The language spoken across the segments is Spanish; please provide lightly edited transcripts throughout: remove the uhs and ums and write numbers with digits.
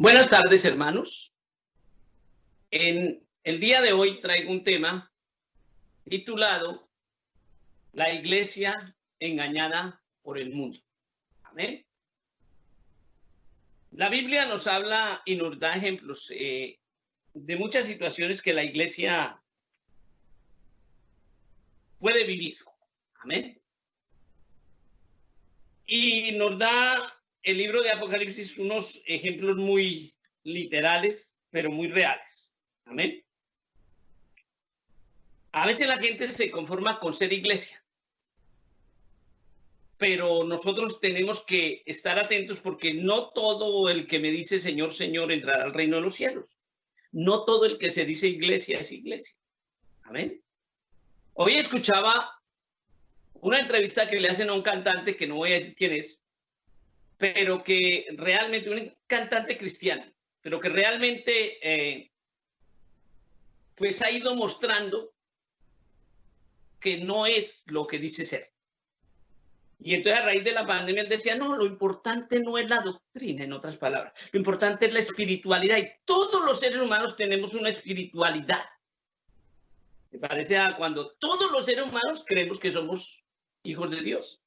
Buenas tardes, hermanos. En el día de hoy traigo un tema titulado La iglesia engañada por el mundo. Amén. La Biblia nos habla y nos da ejemplos de muchas situaciones que la iglesia puede vivir. Amén. Y nos da el libro de Apocalipsis unos ejemplos muy literales, pero muy reales. Amén. A veces la gente se conforma con ser iglesia, pero nosotros tenemos que estar atentos porque no todo el que me dice Señor, Señor entrará al reino de los cielos. No todo el que se dice iglesia es iglesia. Amén. Hoy escuchaba una entrevista que le hacen a un cantante, que no voy a decir quién es, pero que realmente, un cantante cristiano, pero que realmente pues ha ido mostrando que no es lo que dice ser. Y entonces a raíz de la pandemia él decía, no, lo importante no es la doctrina, en otras palabras, lo importante es la espiritualidad y todos los seres humanos tenemos una espiritualidad. Me parece a cuando todos los seres humanos creemos que somos hijos de Dios.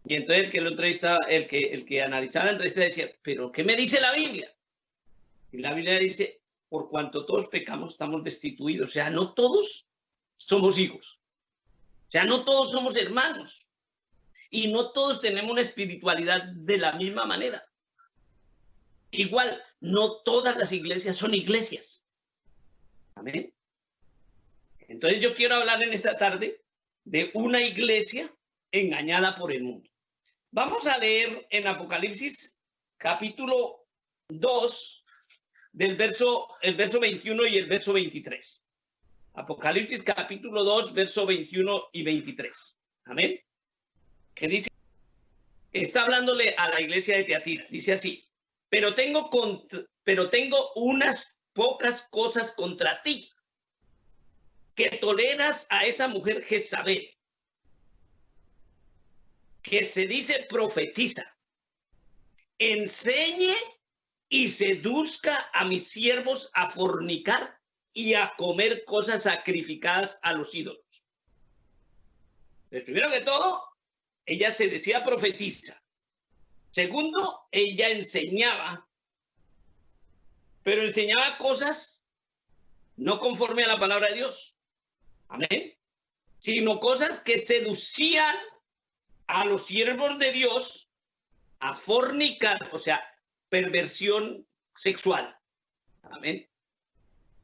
Y entonces el que lo entrevistaba, el que analizaba la entrevista decía, pero ¿qué me dice la Biblia? Y la Biblia dice, por cuanto todos pecamos estamos destituidos, o sea, no todos somos hijos, o sea, no todos somos hermanos. Y no todos tenemos una espiritualidad de la misma manera. Igual, no todas las iglesias son iglesias. Amén. Entonces yo quiero hablar en esta tarde de una iglesia engañada por el mundo. Vamos a leer en Apocalipsis capítulo 2 del el verso 21 y el verso 23. Apocalipsis capítulo 2, verso 21 y 23. Amén. Que dice, está hablándole a la iglesia de Teatira, dice así, pero tengo unas pocas cosas contra ti, que toleras a esa mujer Jezabel, que se dice profetiza, enseñe y seduzca a mis siervos a fornicar y a comer cosas sacrificadas a los ídolos. Pues primero que todo, ella se decía profetiza. Segundo, ella enseñaba, pero enseñaba cosas no conforme a la palabra de Dios. Amén. Sino cosas que seducían a los siervos de Dios a fornicar, o sea, perversión sexual. Amén.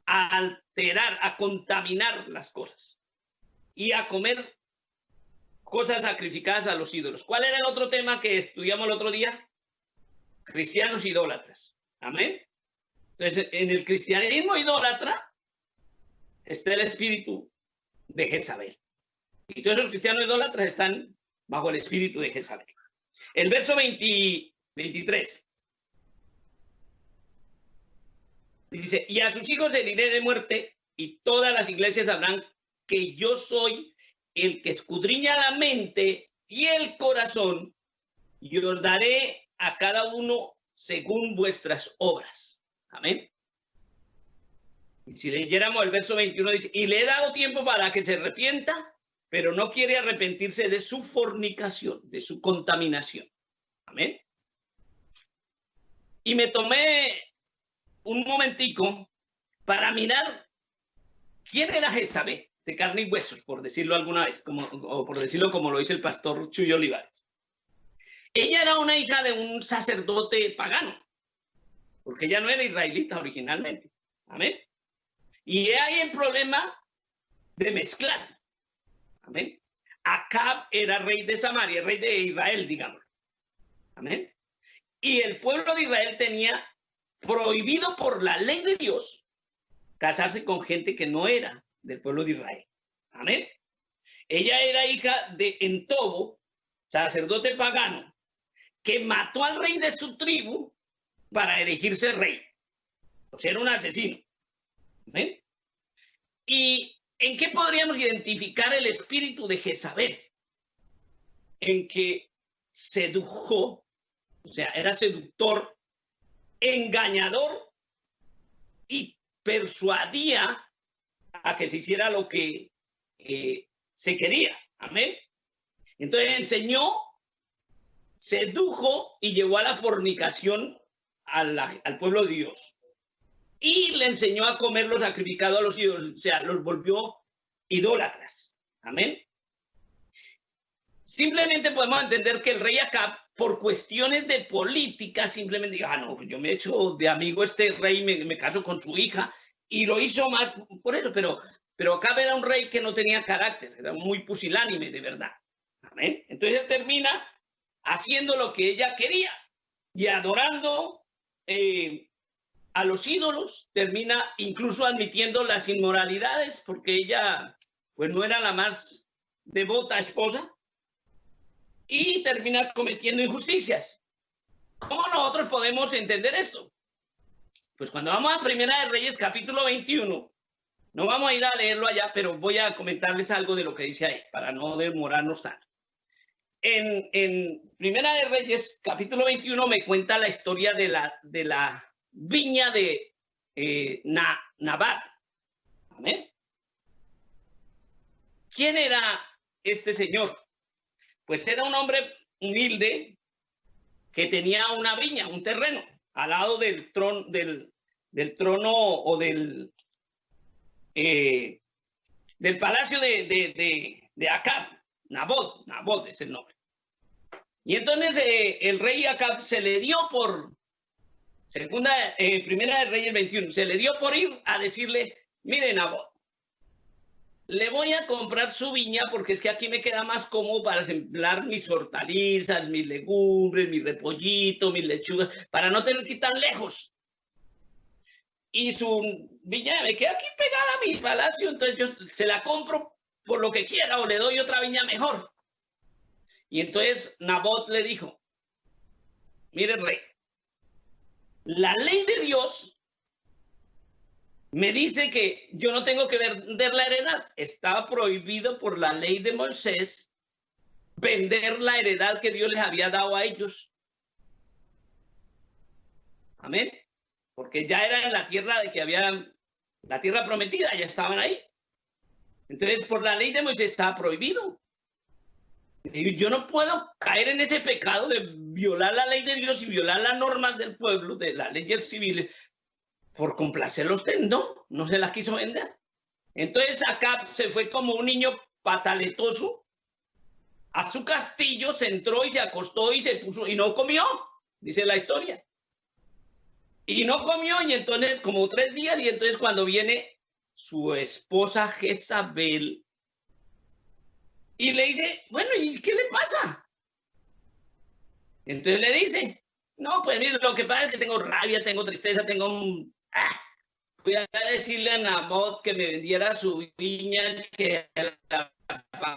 A alterar, a contaminar las cosas y a comer cosas sacrificadas a los ídolos. ¿Cuál era el otro tema que estudiamos el otro día? Cristianos idólatras. Amén. Entonces, en el cristianismo idólatra está el espíritu de Jezabel. Y todos los cristianos idólatras están bajo el espíritu de Jezabel. El verso 23 dice, y a sus hijos heriré de muerte, y todas las iglesias sabrán que yo soy el que escudriña la mente y el corazón, y os daré a cada uno según vuestras obras. Amén. Y si leyéramos el verso 21, dice, y le he dado tiempo para que se arrepienta, pero no quiere arrepentirse de su fornicación, de su contaminación. Amén. Y me tomé un momentico para mirar quién era Jezabel, de carne y huesos, por decirlo alguna vez, o por decirlo como lo dice el pastor Chuy Olivares. Ella era una hija de un sacerdote pagano, porque ella no era israelita originalmente. Amén. Y hay el problema de mezclar. Amén. Acab era rey de Samaria, rey de Israel, digamos. Amén. Y el pueblo de Israel tenía prohibido por la ley de Dios casarse con gente que no era del pueblo de Israel. Amén. Ella era hija de Entobo, sacerdote pagano, que mató al rey de su tribu para elegirse rey. O sea, era un asesino. ¿Amén? ¿Y en qué podríamos identificar el espíritu de Jezabel? En que sedujo, o sea, era seductor engañador y persuadía a que se hiciera lo que se quería. Amén. Entonces enseñó, sedujo y llevó a la fornicación al pueblo de Dios. Y le enseñó a comer lo sacrificado a los ídolos, o sea, los volvió idólatras. Amén. Simplemente podemos entender que el rey Acab, por cuestiones de política, simplemente dijo, no, yo me echo de amigo este rey, me caso con su hija, y lo hizo más por eso, pero Acab era un rey que no tenía carácter, era muy pusilánime, de verdad. Amén. Entonces él termina haciendo lo que ella quería y adorando a los ídolos, termina incluso admitiendo las inmoralidades, porque ella pues no era la más devota esposa, y termina cometiendo injusticias. ¿Cómo nosotros podemos entender esto? Pues cuando vamos a Primera de Reyes, capítulo 21, no vamos a ir a leerlo allá, pero voy a comentarles algo de lo que dice ahí, para no demorarnos tanto. En Primera de Reyes, capítulo 21, me cuenta la historia de la viña de Nabat. ¿Amén? ¿Quién era este señor? Pues era un hombre humilde que tenía una viña, un terreno, al lado del trono, del trono o del palacio de Acab. Nabot es el nombre. Y entonces el rey Acab se le dio por, Primera de Reyes 21, se le dio por ir a decirle, mire Nabot, le voy a comprar su viña porque es que aquí me queda más cómodo para sembrar mis hortalizas, mis legumbres, mi repollito, mis lechugas, para no tener que ir tan lejos. Y su viña me queda aquí pegada a mi palacio, entonces yo se la compro por lo que quiera o le doy otra viña mejor. Y entonces Nabot le dijo, mire rey, la ley de Dios me dice que yo no tengo que vender la heredad. Estaba prohibido por la ley de Moisés vender la heredad que Dios les había dado a ellos. Amén. Porque ya era en la tierra de que había, la tierra prometida, ya estaban ahí. Entonces, por la ley de Moisés estaba prohibido. Y yo no puedo caer en ese pecado de violar la ley de Dios y violar las normas del pueblo, de las leyes civiles, por complacerlo a usted. No se las quiso vender. Entonces Acab se fue como un niño pataletoso a su castillo, se entró y se acostó y se puso y no comió, dice la historia. Y no comió y entonces como 3 días y entonces cuando viene su esposa Jezabel y le dice, bueno, ¿y qué le pasa? Entonces le dice, no, pues mire, lo que pasa es que tengo rabia, tengo tristeza, tengo un... voy a decirle a Nabot que me vendiera su viña, que la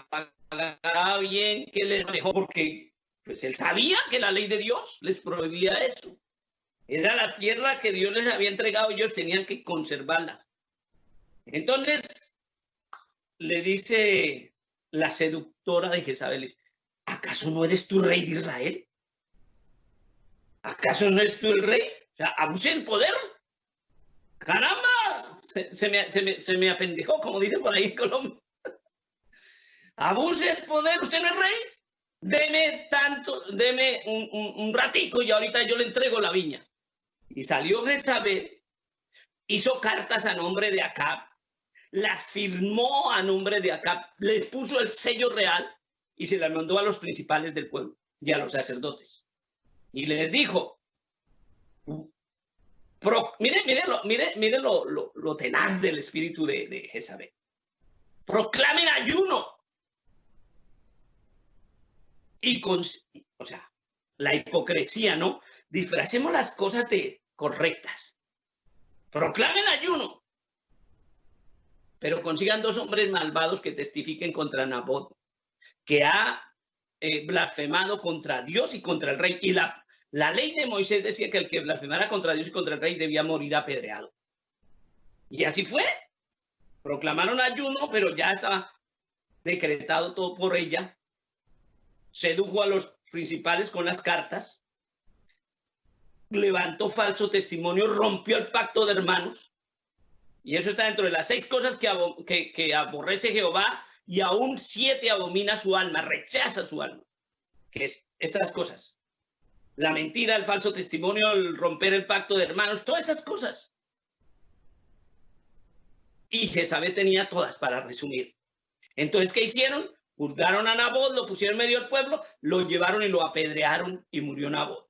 pagara bien, que le dejó, porque pues él sabía que la ley de Dios les prohibía eso. Era la tierra que Dios les había entregado, ellos tenían que conservarla. Entonces le dice la seductora de Jezabel, ¿acaso no eres tú rey de Israel? ¿Acaso no eres tú el rey? O sea, abuse el poder. ¡Caramba! Se me apendejó, como dicen por ahí en Colombia. Abuse el poder, usted no es rey. Deme un ratico y ahorita yo le entrego la viña. Y salió Jezabel, hizo cartas a nombre de Acab, las firmó a nombre de Acab, les puso el sello real y se las mandó a los principales del pueblo y a los sacerdotes. Y les dijo, mire lo tenaz del espíritu de Jezabel. Proclamen ayuno. Y o sea, la hipocresía, ¿no? Disfracemos las cosas de correctas. Proclamen ayuno. Pero consigan 2 hombres malvados que testifiquen contra Nabot, que ha blasfemado contra Dios y contra el rey. Y la ley de Moisés decía que el que blasfemara contra Dios y contra el rey debía morir apedreado. Y así fue. Proclamaron ayuno, pero ya estaba decretado todo por ella. Sedujo a los principales con las cartas. levantó falso testimonio, rompió el pacto de hermanos. Y eso está dentro de las 6 cosas que aborrece Jehová, y aún 7 abomina su alma, rechaza su alma. Que es estas cosas: la mentira, el falso testimonio, el romper el pacto de hermanos, todas esas cosas. Y Jezabel tenía todas, para resumir. Entonces, ¿qué hicieron? Juzgaron a Nabot, lo pusieron en medio del pueblo, lo llevaron y lo apedrearon, y murió Nabot.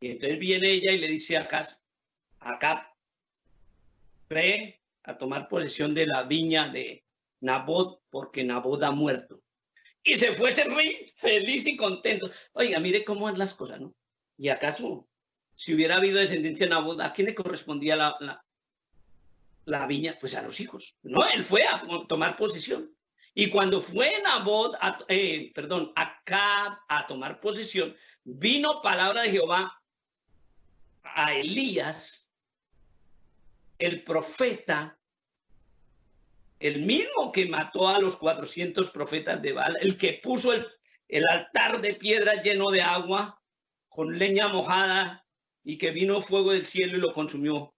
Y entonces viene ella y le dice a Acab, ve a tomar posesión de la viña de Nabot, porque Nabot ha muerto. Y se fue ese rey feliz y contento. Oiga, mire cómo son las cosas, ¿no? ¿Y acaso, si hubiera habido descendencia de Nabot, a quién le correspondía la viña? Pues a los hijos. No, él fue a tomar posesión. Y cuando fue Nabot, Acab a tomar posesión, vino palabra de Jehová a Elías, el profeta, el mismo que mató a los 400 profetas de Baal, el que puso el altar de piedra lleno de agua, con leña mojada, y que vino fuego del cielo y lo consumió.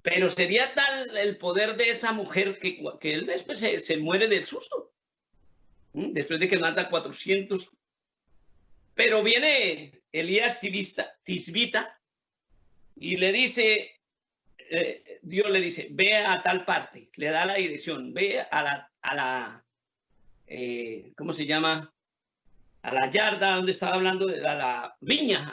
Pero sería tal el poder de esa mujer que él después se muere del susto, después de que mata a 400. Pero viene Elías Tisbita y le dice, Dios le dice, ve a tal parte, le da la dirección, ve a la ¿cómo se llama? A la yarda donde estaba hablando, a la viña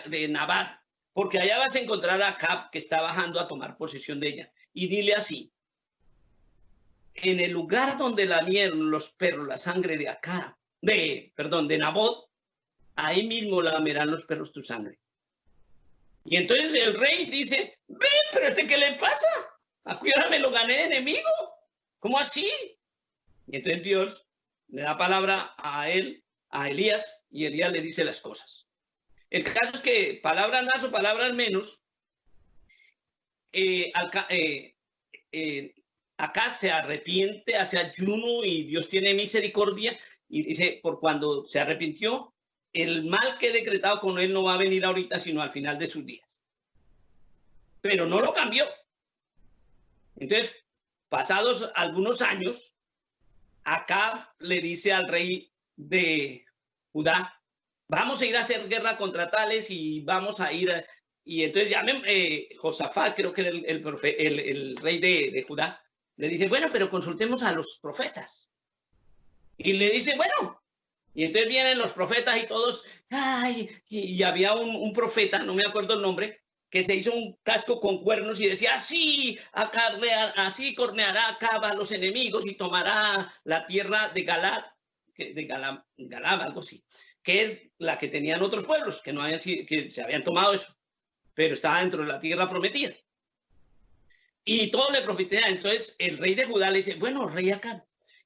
de Nabat, porque allá vas a encontrar a Acab, que está bajando a tomar posesión de ella. Y dile así: en el lugar donde lamieron los perros la sangre de Acab, de Nabot, ahí mismo lamerán los perros tu sangre. Y entonces el rey dice, ve, pero ¿qué le pasa? Ahora me lo gané de enemigo. ¿Cómo así? Y entonces Dios le da palabra a él, a Elías, y Elías le dice las cosas. El caso es que, palabras más o palabras menos, acá se arrepiente, hace ayuno, y Dios tiene misericordia, y dice, por cuando se arrepintió, el mal que he decretado con él no va a venir ahorita, sino al final de sus días. Pero no lo cambió. Entonces, pasados algunos años, Acab le dice al rey de Judá, vamos a ir a hacer guerra contra tales, y vamos a ir y entonces Josafat, creo que era el rey de Judá, le dice, bueno, pero consultemos a los profetas. Y le dice, bueno, y entonces vienen los profetas y todos, ay, y había un profeta, no me acuerdo el nombre, que se hizo un casco con cuernos y decía, así corneará Acab a los enemigos y tomará la tierra de Galad, algo así, que es la que tenían otros pueblos, que se habían tomado eso, pero estaba dentro de la tierra prometida. Y todo le profetía. Entonces el rey de Judá le dice, bueno, rey Acab,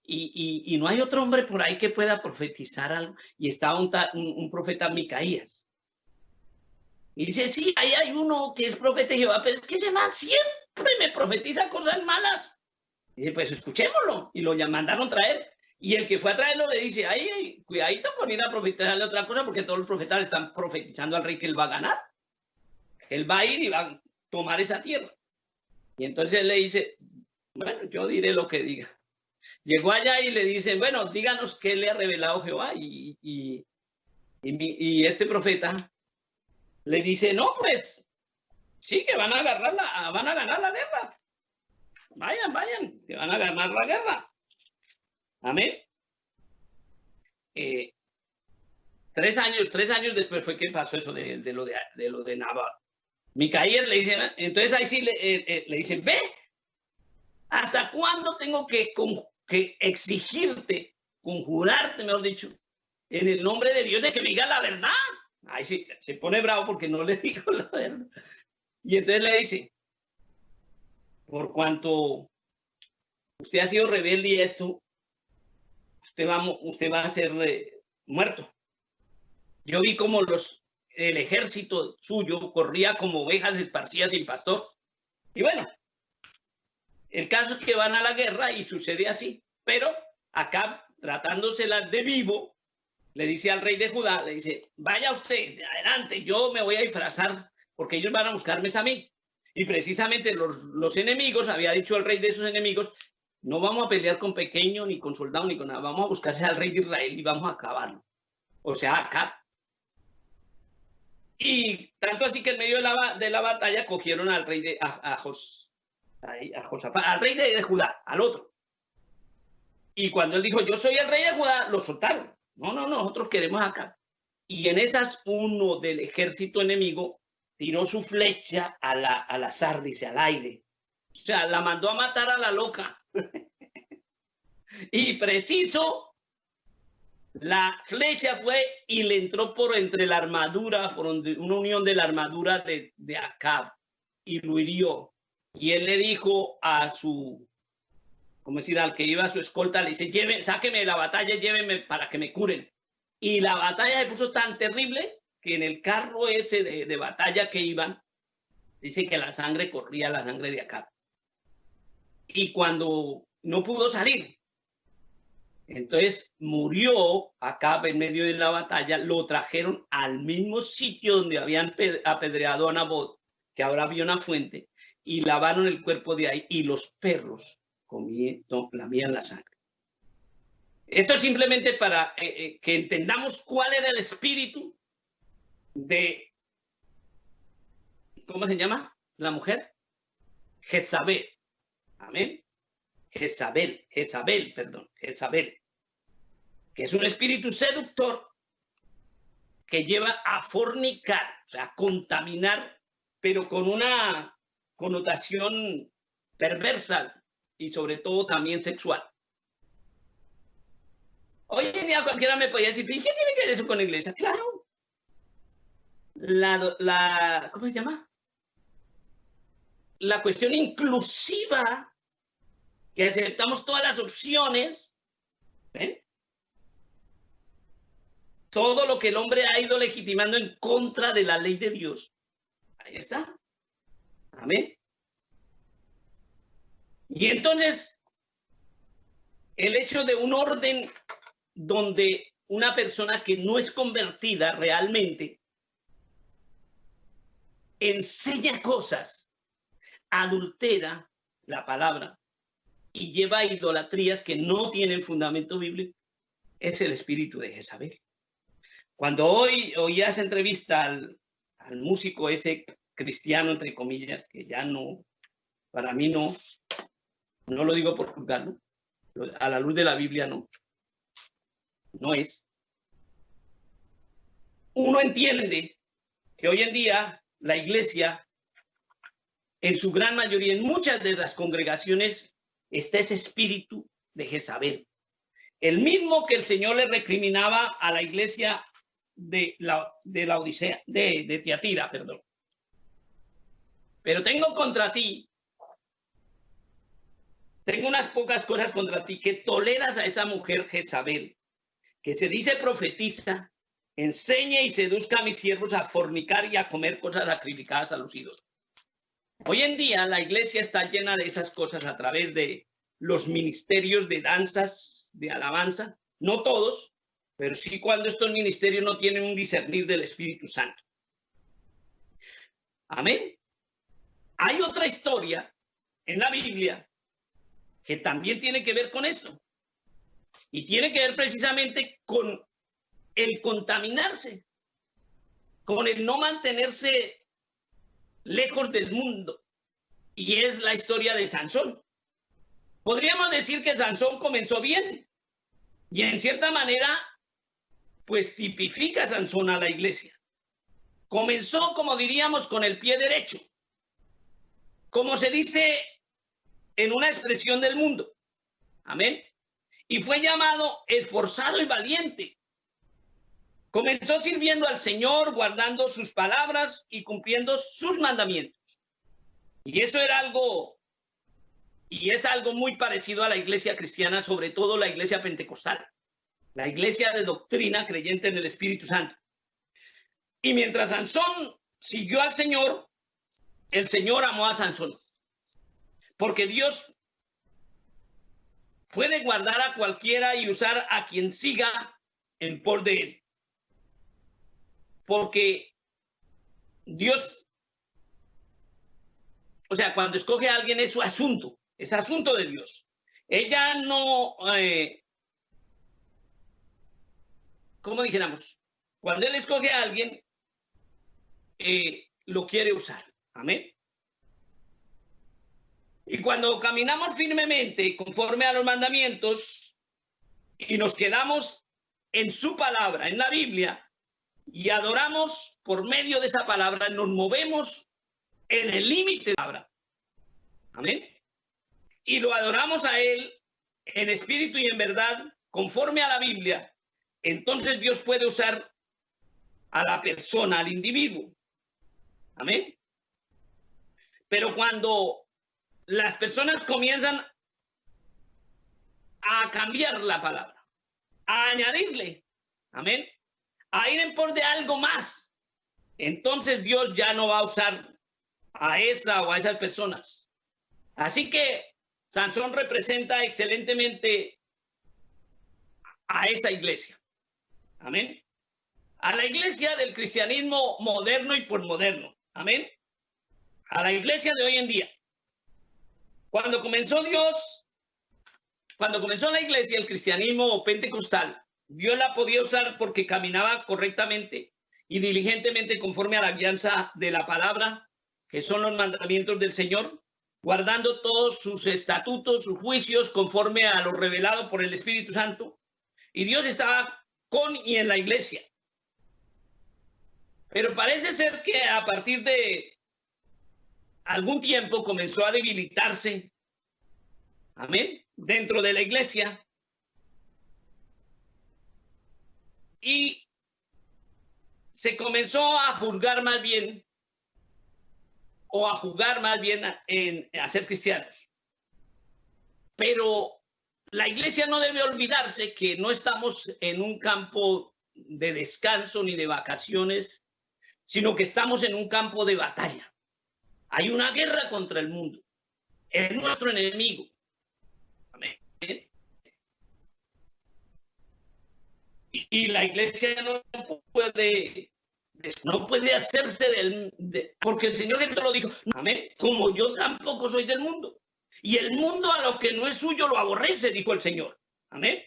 y no hay otro hombre por ahí que pueda profetizar algo. Y estaba un profeta, Micaías. Y dice, sí, ahí hay uno que es profeta de Jehová, pero es que ese man siempre me profetiza cosas malas. Y dice, pues escuchémoslo. Y lo mandaron traer. Y el que fue a traerlo le dice, ay, cuidadito con ir a profetizarle otra cosa, porque todos los profetas le están profetizando al rey que él va a ganar. Él va a ir y va a tomar esa tierra. Y entonces él le dice, bueno, yo diré lo que diga. Llegó allá y le dicen, bueno, díganos qué le ha revelado Jehová. Y este profeta le dice, no, pues, sí, que van a ganar la guerra. Vayan, que van a ganar la guerra. Amén. 3 años después fue que pasó eso de lo de Nabat. Micaías le dice, entonces ahí sí le dicen, ve, ¿hasta cuándo tengo que exigirte, conjurarte, mejor dicho, en el nombre de Dios, de que me diga la verdad? Ahí sí, se pone bravo porque no le digo la verdad. Y entonces le dice, por cuanto usted ha sido rebelde y esto, usted va a ser muerto. Yo vi como el ejército suyo corría como ovejas esparcidas sin pastor. Y bueno, el caso es que van a la guerra y sucede así. Pero acá, tratándosela de vivo, le dice al rey de Judá, le dice, vaya usted, adelante, yo me voy a disfrazar porque ellos van a buscarme a mí. Y precisamente los enemigos, había dicho el rey de esos enemigos, no vamos a pelear con pequeño, ni con soldado, ni con nada, vamos a buscarse al rey de Israel y vamos a acabarlo. O sea, acá. Y tanto así que en medio de la batalla cogieron al rey de Josafat, al rey de Judá, al otro. Y cuando él dijo, yo soy el rey de Judá, lo soltaron. No, nosotros queremos acá. Y en esas uno del ejército enemigo tiró su flecha al azar, dice, al aire. O sea, la mandó a matar a la loca. Y preciso, la flecha fue y le entró por entre la armadura, por una unión de la armadura de Acab, y lo hirió. Y él le dijo a su, como decir, al que iba a su escolta, le dice, sáqueme de la batalla, llévenme para que me curen. Y la batalla se puso tan terrible que en el carro ese de batalla que iban, dice que la sangre corría, la sangre de Acab. Y cuando no pudo salir, entonces murió Acab en medio de la batalla, lo trajeron al mismo sitio donde habían apedreado a Nabot, que ahora había una fuente, y lavaron el cuerpo de ahí, y los perros lamían la sangre. Esto es simplemente para que entendamos cuál era el espíritu de, ¿cómo se llama? La mujer, Jezabel. Amén. Jezabel, que es un espíritu seductor que lleva a fornicar, o sea, a contaminar, pero con una connotación perversa y sobre todo también sexual. Hoy en día cualquiera me podía decir, ¿y qué tiene que ver eso con la iglesia? Claro. ¿Cómo se llama? La cuestión inclusiva, que aceptamos todas las opciones, ¿ven? Todo lo que el hombre ha ido legitimando en contra de la ley de Dios. Ahí está. Amén. Y entonces, el hecho de un orden donde una persona que no es convertida realmente enseña cosas, adultera la palabra y lleva idolatrías que no tienen fundamento bíblico, es el espíritu de Jezabel. Cuando oía esa entrevista al músico ese cristiano, entre comillas, que ya no, para mí no lo digo por juzgarlo, a la luz de la Biblia no es. Uno entiende que hoy en día la iglesia, en su gran mayoría, en muchas de las congregaciones, está ese espíritu de Jezabel. El mismo que el Señor le recriminaba a la iglesia de la Odisea, de Tiatira, perdón. Pero tengo unas pocas cosas contra ti, que toleras a esa mujer Jezabel, que se dice profetiza, enseñe y seduzca a mis siervos a fornicar y a comer cosas sacrificadas a los ídolos. Hoy en día la iglesia está llena de esas cosas a través de los ministerios de danzas, de alabanza, no todos, pero sí cuando estos ministerios no tienen un discernir del Espíritu Santo. Amén. Hay otra historia en la Biblia que también tiene que ver con esto. Y tiene que ver precisamente con el contaminarse, con el no mantenerse lejos del mundo. Y es la historia de Sansón. Podríamos decir que Sansón comenzó bien. Y en cierta manera, pues tipifica a Sansón a la iglesia. Comenzó, como diríamos, con el pie derecho. Como se dice en una expresión del mundo. Amén. Y fue llamado esforzado y valiente. Comenzó sirviendo al Señor, guardando sus palabras y cumpliendo sus mandamientos. Y eso era algo, y es algo muy parecido a la iglesia cristiana, sobre todo la iglesia pentecostal, la iglesia de doctrina creyente en el Espíritu Santo. Y mientras Sansón siguió al Señor, el Señor amó a Sansón. Porque Dios puede guardar a cualquiera y usar a quien siga en pos de él. Porque Dios, o sea, cuando escoge a alguien es su asunto, es asunto de Dios. Ella no, ¿cómo dijéramos? Cuando Él escoge a alguien, lo quiere usar. Amén. Y cuando caminamos firmemente conforme a los mandamientos y nos quedamos en su palabra, en la Biblia, y adoramos por medio de esa palabra, nos movemos en el límite de la palabra. Amén. Y lo adoramos a Él en espíritu y en verdad, conforme a la Biblia. Entonces Dios puede usar a la persona, al individuo. Amén. Pero cuando las personas comienzan a cambiar la palabra, a añadirle, amén, a ir en pos de algo más, entonces Dios ya no va a usar a esa o a esas personas. Así que Sansón representa excelentemente a esa iglesia. Amén. A la iglesia del cristianismo moderno y posmoderno. Amén. A la iglesia de hoy en día. Cuando comenzó la iglesia, el cristianismo pentecostal, Dios la podía usar porque caminaba correctamente y diligentemente conforme a la guianza de la palabra, que son los mandamientos del Señor, guardando todos sus estatutos, sus juicios, conforme a lo revelado por el Espíritu Santo. Y Dios estaba con y en la iglesia. Pero parece ser que a partir de algún tiempo comenzó a debilitarse, amén, dentro de la iglesia. Y se comenzó a juzgar más bien, o a jugar más bien a ser cristianos. Pero la iglesia no debe olvidarse que no estamos en un campo de descanso ni de vacaciones, sino que estamos en un campo de batalla. Hay una guerra contra el mundo. Es nuestro enemigo. Amén. Y la iglesia no puede hacerse porque el Señor Jesús lo dijo, amén, como yo tampoco soy del mundo. Y el mundo a lo que no es suyo lo aborrece, dijo el Señor. Amén.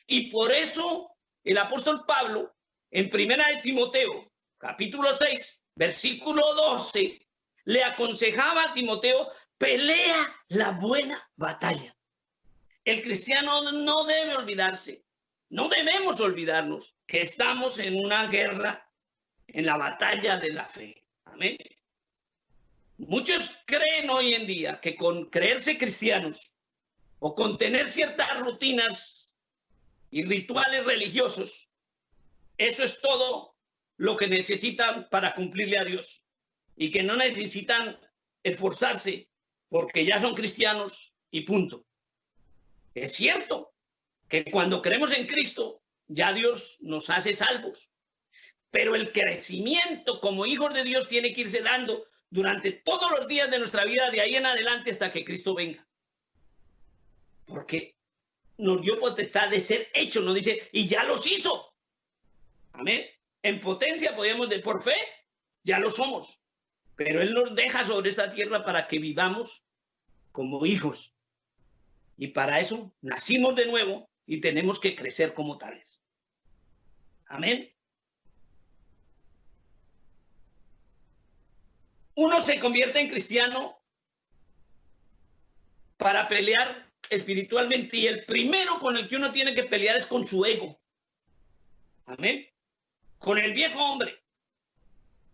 Y por eso el apóstol Pablo, en 1 Timoteo, capítulo 6, versículo 12, le aconsejaba a Timoteo, pelea la buena batalla. El cristiano no debe olvidarse, no debemos olvidarnos que estamos en una guerra, en la batalla de la fe. Amén. Muchos creen hoy en día que con creerse cristianos o con tener ciertas rutinas y rituales religiosos, eso es todo lo que necesitan para cumplirle a Dios y que no necesitan esforzarse porque ya son cristianos y punto. Es cierto que cuando creemos en Cristo, ya Dios nos hace salvos, pero el crecimiento como hijos de Dios tiene que irse dando durante todos los días de nuestra vida, de ahí en adelante hasta que Cristo venga. Porque nos dio potestad de ser hechos, nos dice, y ya los hizo. Amén. En potencia podemos decir, por fe, ya lo somos. Pero Él nos deja sobre esta tierra para que vivamos como hijos. Y para eso nacimos de nuevo y tenemos que crecer como tales. Amén. Uno se convierte en cristiano para pelear espiritualmente y el primero con el que uno tiene que pelear es con su ego. Amén. Con el viejo hombre.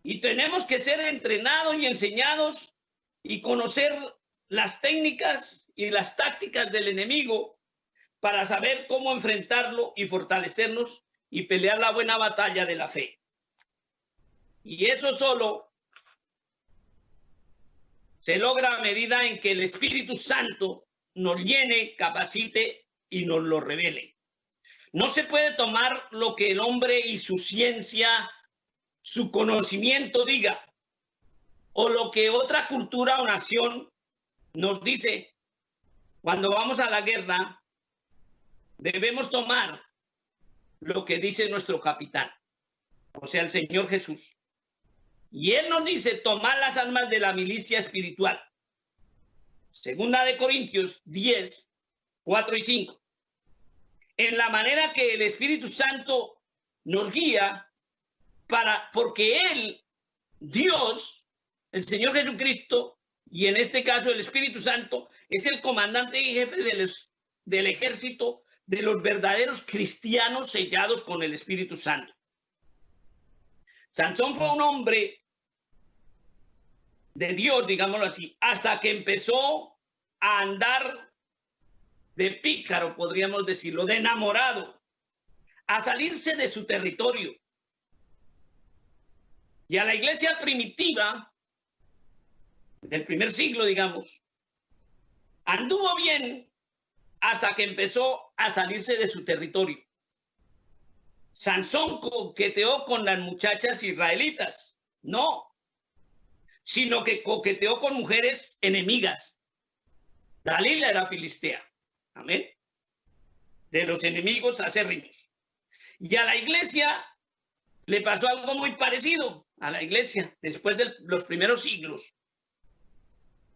Y tenemos que ser entrenados y enseñados y conocer las técnicas y las tácticas del enemigo para saber cómo enfrentarlo y fortalecernos y pelear la buena batalla de la fe. Y eso solo se logra a medida en que el Espíritu Santo nos llene, capacite y nos lo revele. No se puede tomar lo que el hombre y su ciencia, su conocimiento diga, o lo que otra cultura o nación nos dice. Cuando vamos a la guerra, debemos tomar lo que dice nuestro capitán, o sea, el Señor Jesús. Y Él nos dice, tomad las armas de la milicia espiritual. Segunda de Corintios 10, 4 y 5. En la manera que el Espíritu Santo nos guía porque Él, Dios, el Señor Jesucristo, y en este caso el Espíritu Santo, es el comandante y jefe del ejército de los verdaderos cristianos sellados con el Espíritu Santo. Sansón fue un hombre de Dios, digámoslo así, hasta que empezó a andar de pícaro, podríamos decirlo, de enamorado, a salirse de su territorio. Y a la iglesia primitiva del primer siglo, digamos, anduvo bien hasta que empezó a salirse de su territorio. Sansón coqueteó con las muchachas israelitas, no, sino que coqueteó con mujeres enemigas. Dalila era filistea, amén, de los enemigos acérrimos. Y a la iglesia le pasó algo muy parecido a la iglesia después de los primeros siglos.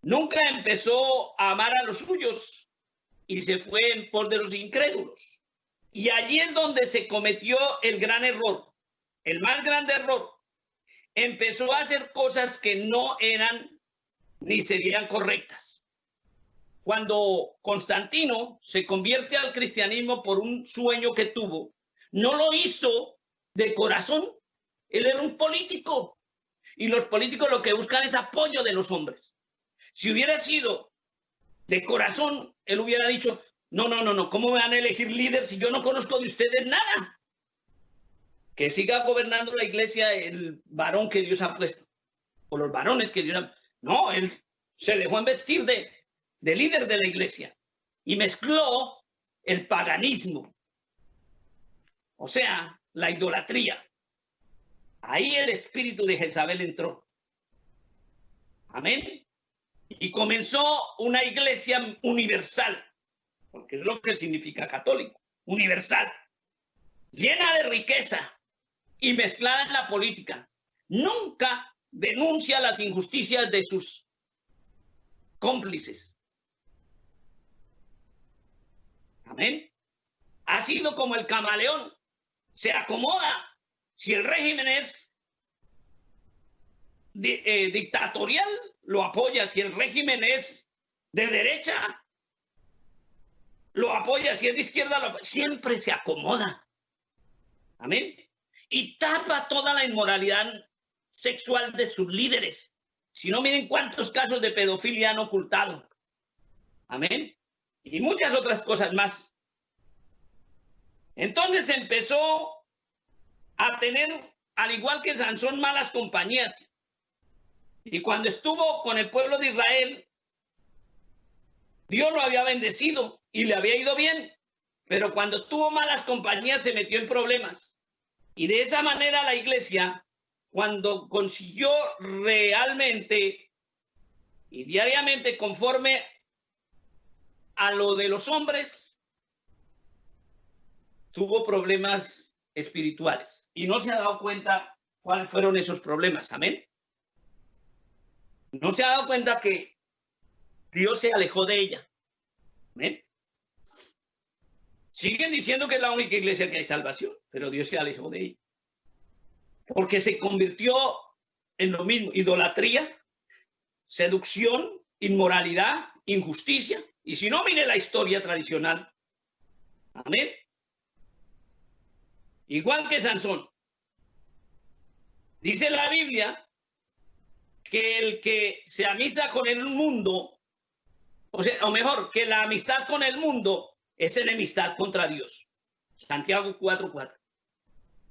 Nunca empezó a amar a los suyos y se fue en pos de los incrédulos. Y allí es donde se cometió el gran error, el más grande error. Empezó a hacer cosas que no eran ni serían correctas. Cuando Constantino se convierte al cristianismo por un sueño que tuvo, no lo hizo de corazón. Él era un político y los políticos lo que buscan es apoyo de los hombres. Si hubiera sido de corazón, él hubiera dicho, no, ¿cómo me van a elegir líder si yo no conozco de ustedes nada? Que siga gobernando la iglesia el varón que Dios ha puesto, o los varones que Dios ha... No, él se dejó embestir de líder de la iglesia y mezcló el paganismo, o sea, la idolatría. Ahí el espíritu de Jezabel entró. Amén. Y comenzó una iglesia universal, porque es lo que significa católico, universal, llena de riqueza y mezclada en la política. Nunca denuncia las injusticias de sus cómplices. Amén. Ha sido como el camaleón, se acomoda. Si el régimen es dictatorial, lo apoya. Si el régimen es de derecha, lo apoya. Si es de izquierda, lo apoya. Siempre se acomoda. Amén. Y tapa toda la inmoralidad sexual de sus líderes. Si no, miren cuántos casos de pedofilia han ocultado. Amén. Y muchas otras cosas más. Entonces empezó a tener, al igual que Sansón, malas compañías. Y cuando estuvo con el pueblo de Israel, Dios lo había bendecido y le había ido bien. Pero cuando tuvo malas compañías se metió en problemas. Y de esa manera la iglesia, cuando consiguió realmente y diariamente conforme a lo de los hombres, tuvo problemas espirituales y no se ha dado cuenta cuáles fueron esos problemas. Amén. No se ha dado cuenta que Dios se alejó de ella. Amén. Siguen diciendo que es la única iglesia que hay salvación, pero Dios se alejó de ella porque se convirtió en lo mismo: idolatría, seducción, inmoralidad, injusticia. Y si no, mire la historia tradicional. Amén. Igual que Sansón. Dice la Biblia que el que se amista con el mundo, o mejor, que la amistad con el mundo es enemistad contra Dios. Santiago 4:4.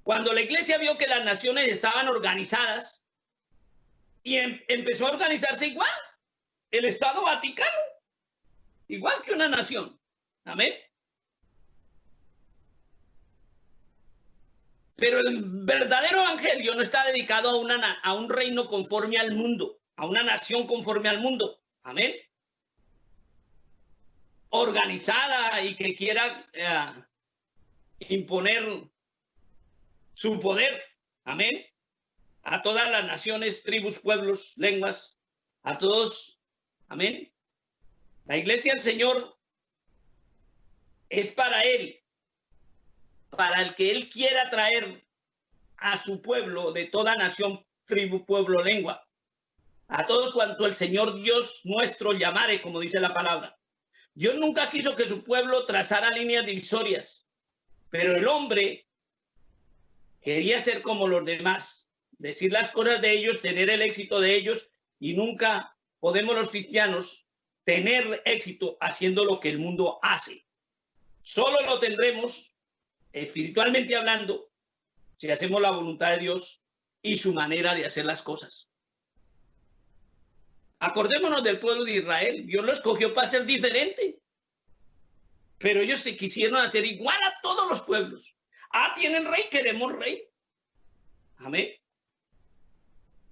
Cuando la iglesia vio que las naciones estaban organizadas y empezó a organizarse igual, el Estado Vaticano, igual que una nación. Amén. Pero el verdadero evangelio no está dedicado a un reino conforme al mundo, a una nación conforme al mundo. Amén. Organizada y que quiera imponer su poder, amén, a todas las naciones, tribus, pueblos, lenguas, a todos, amén. La iglesia del Señor es para Él, para el que Él quiera traer a su pueblo de toda nación, tribu, pueblo, lengua, a todos cuanto el Señor Dios nuestro llamare, como dice la palabra. Dios nunca quiso que su pueblo trazara líneas divisorias, pero el hombre quería ser como los demás, decir las cosas de ellos, tener el éxito de ellos, y nunca podemos los cristianos tener éxito haciendo lo que el mundo hace. Solo lo tendremos, espiritualmente hablando, si hacemos la voluntad de Dios y su manera de hacer las cosas. Acordémonos del pueblo de Israel. Dios lo escogió para ser diferente, pero ellos se quisieron hacer igual a todos los pueblos. Ah, tienen rey, queremos rey. Amén.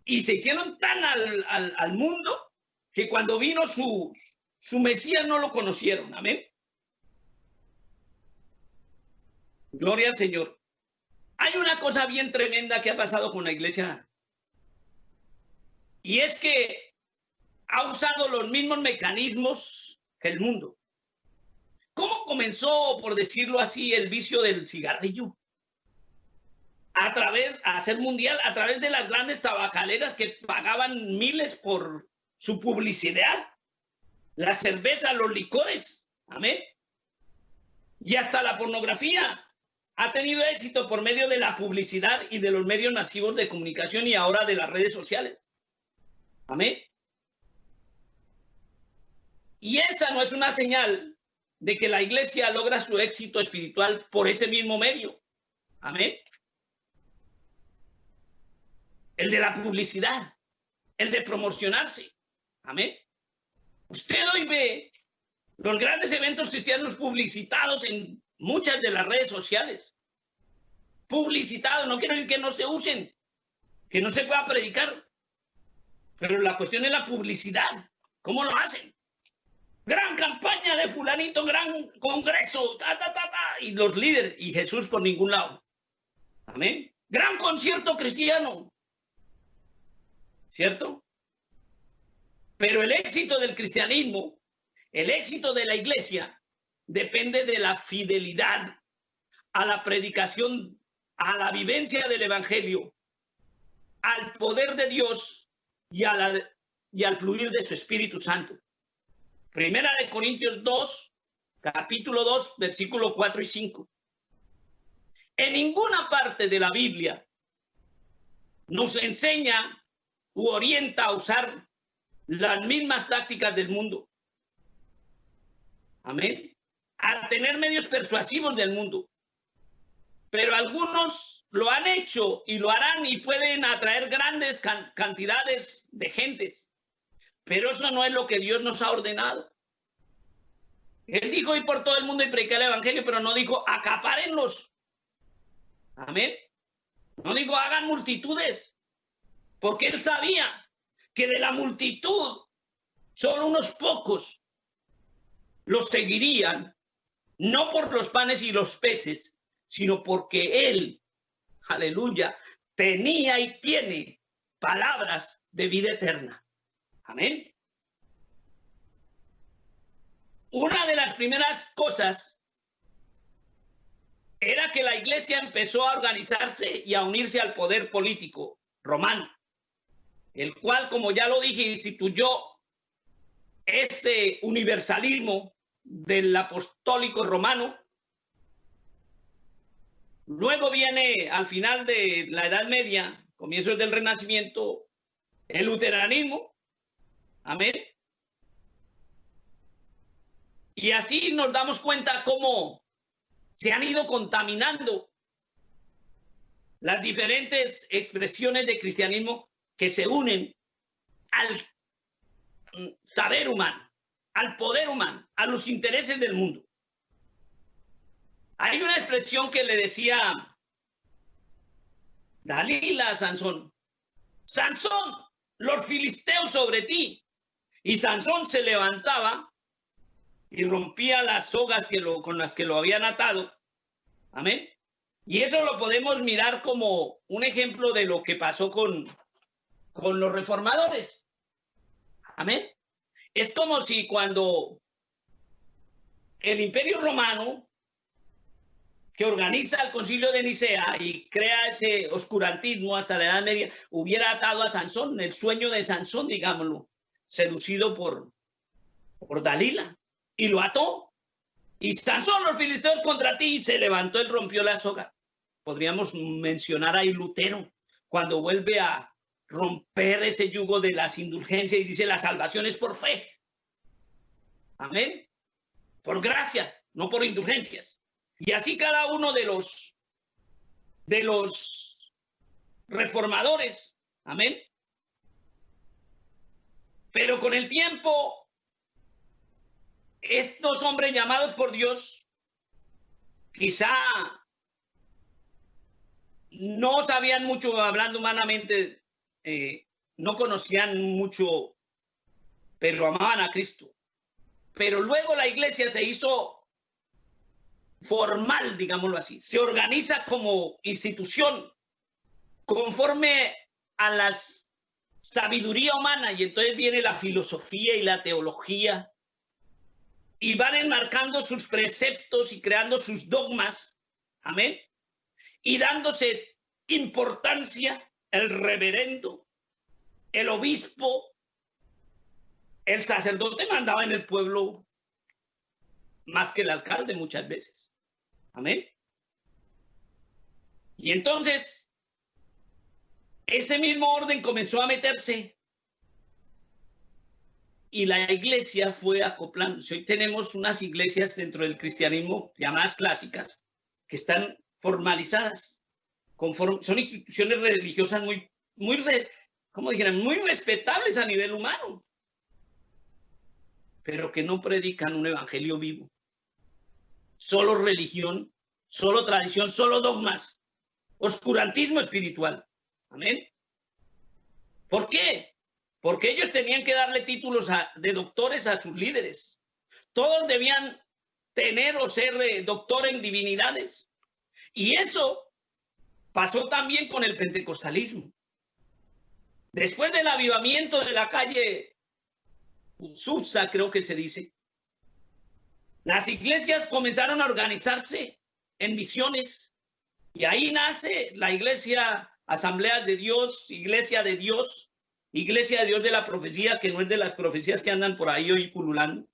Y se hicieron tan al mundo que cuando vino su Mesías no lo conocieron. Amén. Gloria al Señor. Hay una cosa bien tremenda que ha pasado con la iglesia, y es que ha usado los mismos mecanismos que el mundo. ¿Cómo comenzó, por decirlo así, el vicio del cigarrillo? A ser mundial, a través de las grandes tabacaleras que pagaban miles por su publicidad, la cerveza, los licores, amén, y hasta la pornografía ha tenido éxito por medio de la publicidad y de los medios masivos de comunicación y ahora de las redes sociales, amén. Y esa no es una señal de que la iglesia logra su éxito espiritual por ese mismo medio, amén. El de la publicidad, el de promocionarse, amén. Usted hoy ve los grandes eventos cristianos publicitados en muchas de las redes sociales. Publicitados, no quiero decir que no se usen, que no se pueda predicar, pero la cuestión es la publicidad. ¿Cómo lo hacen? Gran campaña de fulanito, gran congreso, y los líderes, y Jesús por ningún lado. Amén. Gran concierto cristiano, ¿cierto? Pero el éxito del cristianismo, el éxito de la iglesia, depende de la fidelidad a la predicación, a la vivencia del evangelio, al poder de Dios y al fluir de su Espíritu Santo. Primera de Corintios 2, capítulo 2, versículo 4 y 5. En ninguna parte de la Biblia nos enseña u orienta a usar las mismas tácticas del mundo. Amén. A tener medios persuasivos del mundo. Pero algunos lo han hecho y lo harán y pueden atraer grandes cantidades de gentes. Pero eso no es lo que Dios nos ha ordenado. Él dijo ir por todo el mundo y predicar el evangelio, pero no dijo acapárenlos. Amén. No dijo hagan multitudes, porque él sabía que de la multitud solo unos pocos los seguirían, no por los panes y los peces, sino porque él, aleluya, tenía y tiene palabras de vida eterna. Amén. Una de las primeras cosas era que la iglesia empezó a organizarse y a unirse al poder político romano, el cual, como ya lo dije, instituyó ese universalismo del apostólico romano. Luego viene, al final de la Edad Media, comienzos del Renacimiento, el luteranismo. Amén. Y así nos damos cuenta cómo se han ido contaminando las diferentes expresiones de cristianismo que se unen al saber humano, al poder humano, a los intereses del mundo. Hay una expresión que le decía Dalila a Sansón: Sansón, los filisteos sobre ti. Y Sansón se levantaba y rompía las sogas con las que lo habían atado. Amén. Y eso lo podemos mirar como un ejemplo de lo que pasó con los reformadores. Amén. Es como si cuando el Imperio Romano, que organiza el Concilio de Nicea y crea ese oscurantismo hasta la Edad Media, hubiera atado a Sansón, el sueño de Sansón, digámoslo, seducido por Dalila, y lo ató. Y Sansón, los filisteos contra ti, y se levantó, él rompió la soga. Podríamos mencionar ahí Lutero, cuando vuelve a romper ese yugo de las indulgencias y dice la salvación es por fe. Amén. Por gracia, no por indulgencias. Y así cada uno de los reformadores. Amén. Pero con el tiempo, estos hombres llamados por Dios, quizá no sabían mucho, hablando humanamente, no conocían mucho, pero amaban a Cristo. Pero luego la iglesia se hizo formal, digámoslo así, se organiza como institución conforme a la sabiduría humana, y entonces viene la filosofía y la teología y van enmarcando sus preceptos y creando sus dogmas, amén, y dándose importancia el reverendo, el obispo, el sacerdote mandaba en el pueblo más que el alcalde muchas veces. Amén. Y entonces, ese mismo orden comenzó a meterse y la iglesia fue acoplándose. Hoy tenemos unas iglesias dentro del cristianismo llamadas clásicas que están formalizadas. Son instituciones religiosas como dijeran, muy respetables a nivel humano, pero que no predican un evangelio vivo. Solo religión, solo tradición, solo dogmas, oscurantismo espiritual. Amén. ¿Por qué? Porque ellos tenían que darle títulos de doctores a sus líderes. Todos debían tener o ser doctor en divinidades. Y eso pasó también con el pentecostalismo. Después del avivamiento de la calle Susa, creo que se dice, las iglesias comenzaron a organizarse en misiones y ahí nace la iglesia Asamblea de Dios, Iglesia de Dios de la profecía, que no es de las profecías que andan por ahí hoy pululando,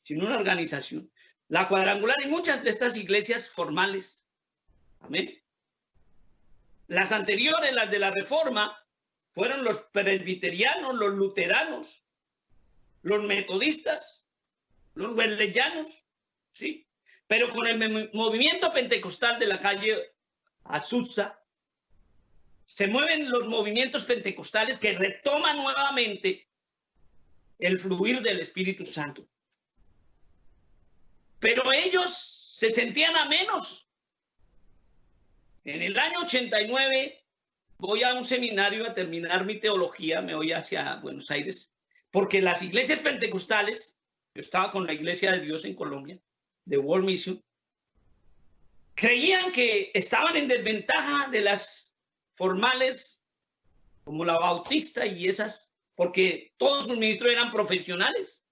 sino una organización. La Cuadrangular y muchas de estas iglesias formales. Amén. Las anteriores, las de la Reforma, fueron los presbiterianos, los luteranos, los metodistas, los wesleyanos, ¿sí? Pero con el movimiento pentecostal de la calle Azusa, se mueven los movimientos pentecostales que retoman nuevamente el fluir del Espíritu Santo. Pero ellos se sentían a menos. En el año 89 voy a un seminario a terminar mi teología, me voy hacia Buenos Aires, porque las iglesias pentecostales, yo estaba con la Iglesia de Dios en Colombia, de World Mission, creían que estaban en desventaja de las formales, como la Bautista y esas, porque todos sus ministros eran profesionales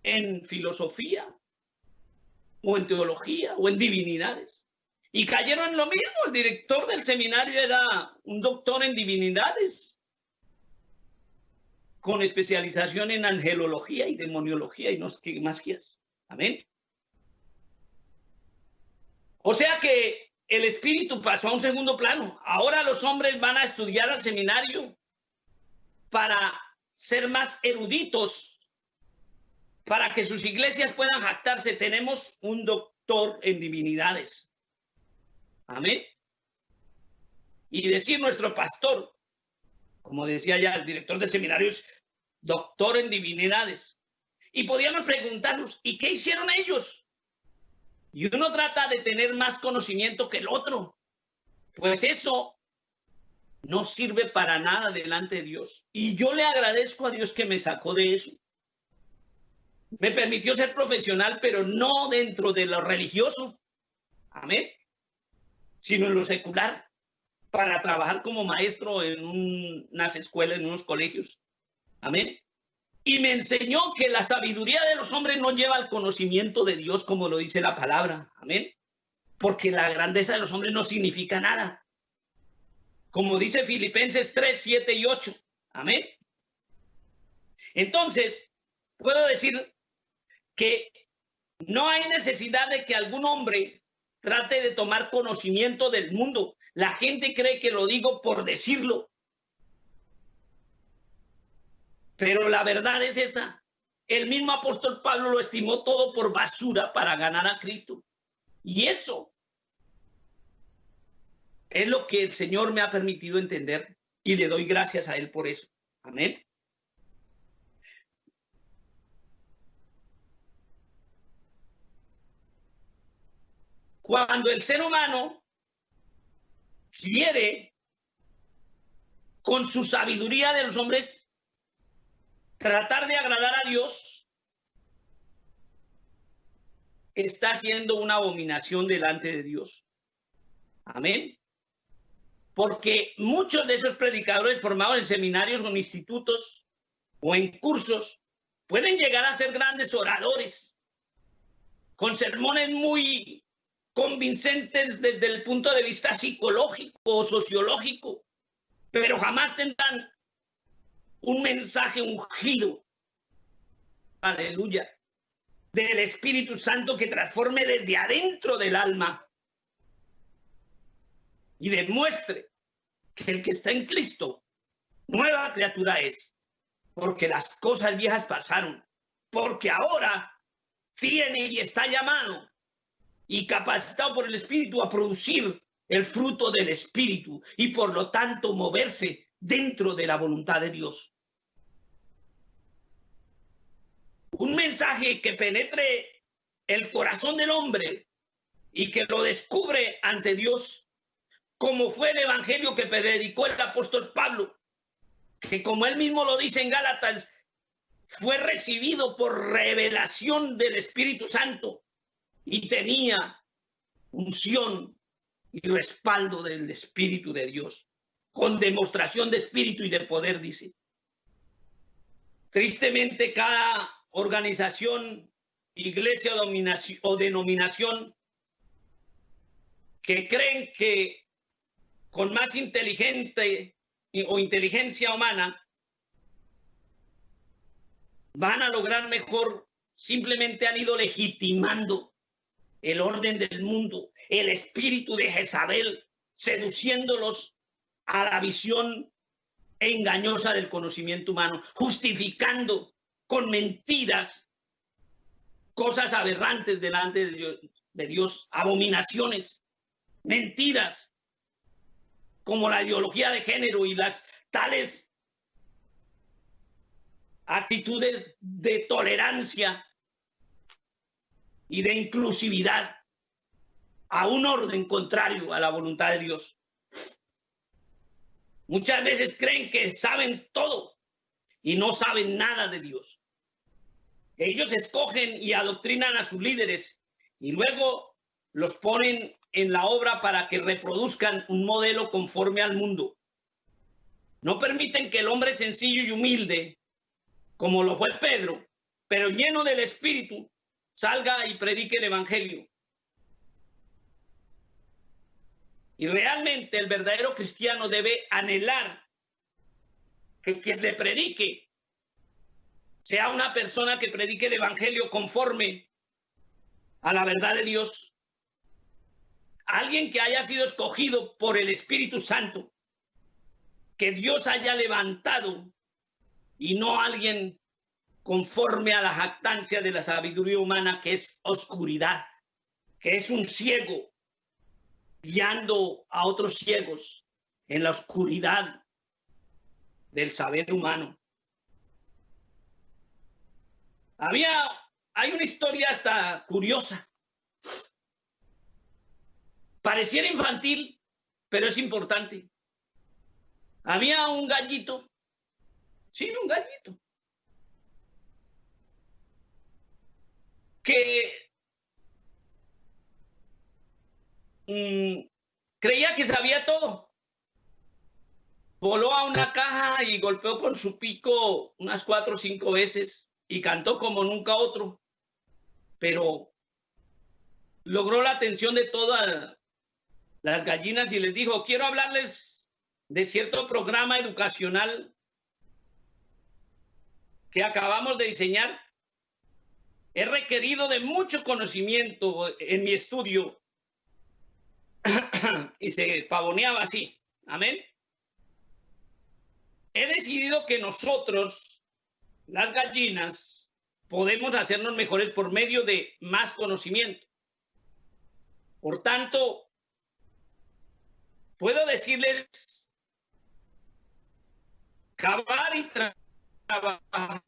en filosofía, o en teología, o en divinidades. Y cayeron en lo mismo. El director del seminario era un doctor en divinidades, con especialización en angelología y demoniología y no sé qué más quieras. Amén. O sea que el espíritu pasó a un segundo plano. Ahora los hombres van a estudiar al seminario para ser más eruditos, para que sus iglesias puedan jactarse. Tenemos un doctor en divinidades. Amén. Y decir nuestro pastor, como decía ya el director del seminario, es doctor en divinidades. Y podíamos preguntarnos, ¿y qué hicieron ellos? Y uno trata de tener más conocimiento que el otro. Pues eso no sirve para nada delante de Dios. Y yo le agradezco a Dios que me sacó de eso. Me permitió ser profesional, pero no dentro de lo religioso. Amén. sino en lo secular, para trabajar como maestro en unas escuelas, en unos colegios. Amén. Y me enseñó que la sabiduría de los hombres no lleva al conocimiento de Dios, como lo dice la palabra. Amén. Porque la grandeza de los hombres no significa nada. Como dice Filipenses 3, 7 y 8. Amén. Entonces, puedo decir que no hay necesidad de que algún hombre trate de tomar conocimiento del mundo. La gente cree que lo digo por decirlo. Pero la verdad es esa. El mismo apóstol Pablo lo estimó todo por basura para ganar a Cristo. Y eso es lo que el Señor me ha permitido entender y le doy gracias a Él por eso. Amén. Cuando el ser humano quiere, con su sabiduría de los hombres, tratar de agradar a Dios, está haciendo una abominación delante de Dios. Amén. Porque muchos de esos predicadores formados en seminarios o en institutos o en cursos pueden llegar a ser grandes oradores, con sermones muy convincentes desde el punto de vista psicológico o sociológico, pero jamás tendrán un mensaje ungido, aleluya, del Espíritu Santo que transforme desde adentro del alma y demuestre que el que está en Cristo, nueva criatura es, porque las cosas viejas pasaron, porque ahora tiene y está llamado y capacitado por el Espíritu a producir el fruto del Espíritu y por lo tanto moverse dentro de la voluntad de Dios. Un mensaje que penetre el corazón del hombre y que lo descubre ante Dios, como fue el evangelio que predicó el apóstol Pablo, que como él mismo lo dice en Gálatas, fue recibido por revelación del Espíritu Santo y tenía unción y respaldo del Espíritu de Dios, con demostración de espíritu y de poder, dice. Tristemente, cada organización, iglesia o denominación que creen que con más inteligente o inteligencia humana van a lograr mejor, simplemente han ido legitimando el orden del mundo, el espíritu de Jezabel, seduciéndolos a la visión engañosa del conocimiento humano, justificando con mentiras cosas aberrantes delante de Dios, abominaciones, mentiras, como la ideología de género y las tales actitudes de tolerancia y de inclusividad a un orden contrario a la voluntad de Dios. Muchas veces creen que saben todo y no saben nada de Dios. Ellos escogen y adoctrinan a sus líderes y luego los ponen en la obra para que reproduzcan un modelo conforme al mundo. No permiten que el hombre sencillo y humilde, como lo fue Pedro, pero lleno del Espíritu, salga y predique el Evangelio. Y realmente el verdadero cristiano debe anhelar que quien le predique sea una persona que predique el Evangelio conforme a la verdad de Dios. Alguien que haya sido escogido por el Espíritu Santo, que Dios haya levantado, y no alguien conforme a la jactancia de la sabiduría humana, que es oscuridad, que es un ciego guiando a otros ciegos en la oscuridad del saber humano. Hay una historia hasta curiosa. Pareciera infantil, pero es importante. Había un gallito, sí, un gallito, que que sabía todo. Voló a una caja y golpeó con su pico unas 4 o 5 veces y cantó como nunca otro. Pero logró la atención de todas las gallinas y les dijo, quiero hablarles de cierto programa educacional que acabamos de diseñar. He requerido de mucho conocimiento en mi estudio. Y se pavoneaba así. Amén. He decidido que nosotros, las gallinas, podemos hacernos mejores por medio de más conocimiento. Por tanto, puedo decirles, cavar y trabajar,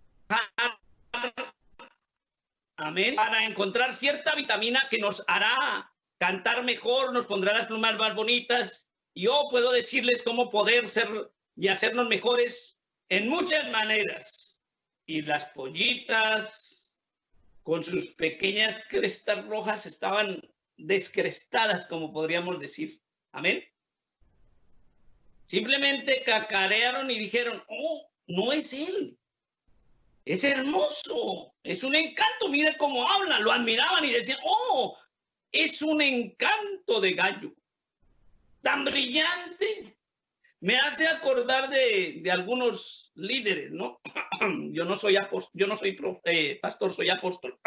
amén, para encontrar cierta vitamina que nos hará cantar mejor, nos pondrá las plumas más bonitas. Yo puedo decirles cómo poder ser y hacernos mejores en muchas maneras. Y las pollitas, con sus pequeñas crestas rojas, estaban descrestadas, como podríamos decir. Amén. Simplemente cacarearon y dijeron, oh, no es él. Es hermoso, es un encanto, mire cómo habla. Lo admiraban y decían, oh, es un encanto de gallo. Tan brillante. Me hace acordar de algunos líderes, ¿no? Yo no soy apóstol, yo no soy pastor, soy apóstol.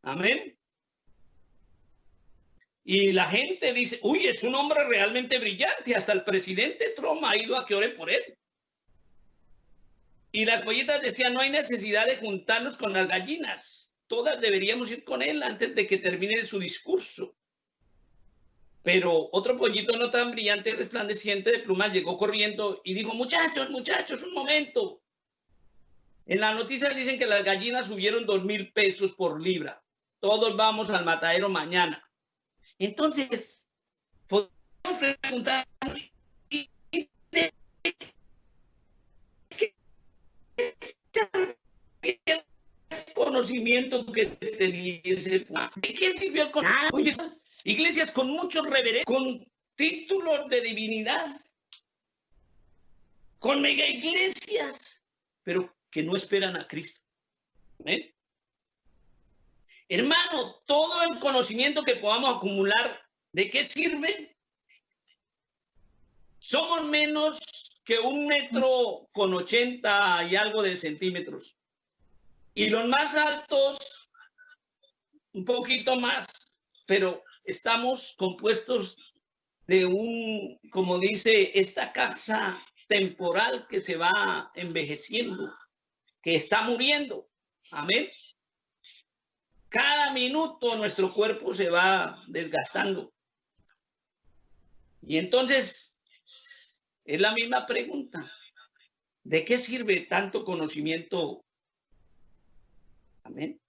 Amén. Y la gente dice, uy, es un hombre realmente brillante. Hasta el presidente Trump ha ido a que ore por él. Y las pollitas decían, no hay necesidad de juntarnos con las gallinas. Todas deberíamos ir con él antes de que termine su discurso. Pero otro pollito no tan brillante y resplandeciente de plumas llegó corriendo y dijo, muchachos, un momento. En las noticias dicen que las gallinas subieron 2,000 pesos por libra. Todos vamos al matadero mañana. Entonces, podemos preguntar, ¿qué conocimiento que tenía ese? ¿De qué sirvió el conocimiento? Iglesias con muchos reverendos, con títulos de divinidad, con mega iglesias, pero que no esperan a Cristo. ¿Eh? Hermano, todo el conocimiento que podamos acumular, ¿de qué sirve? Somos menos que 1,80 m y algo de centímetros. Y los más altos, un poquito más, pero estamos compuestos de como dice, esta casa temporal que se va envejeciendo, que está muriendo. Amén. Cada minuto nuestro cuerpo se va desgastando. Y entonces, es la misma pregunta. ¿De qué sirve tanto conocimiento? Amén.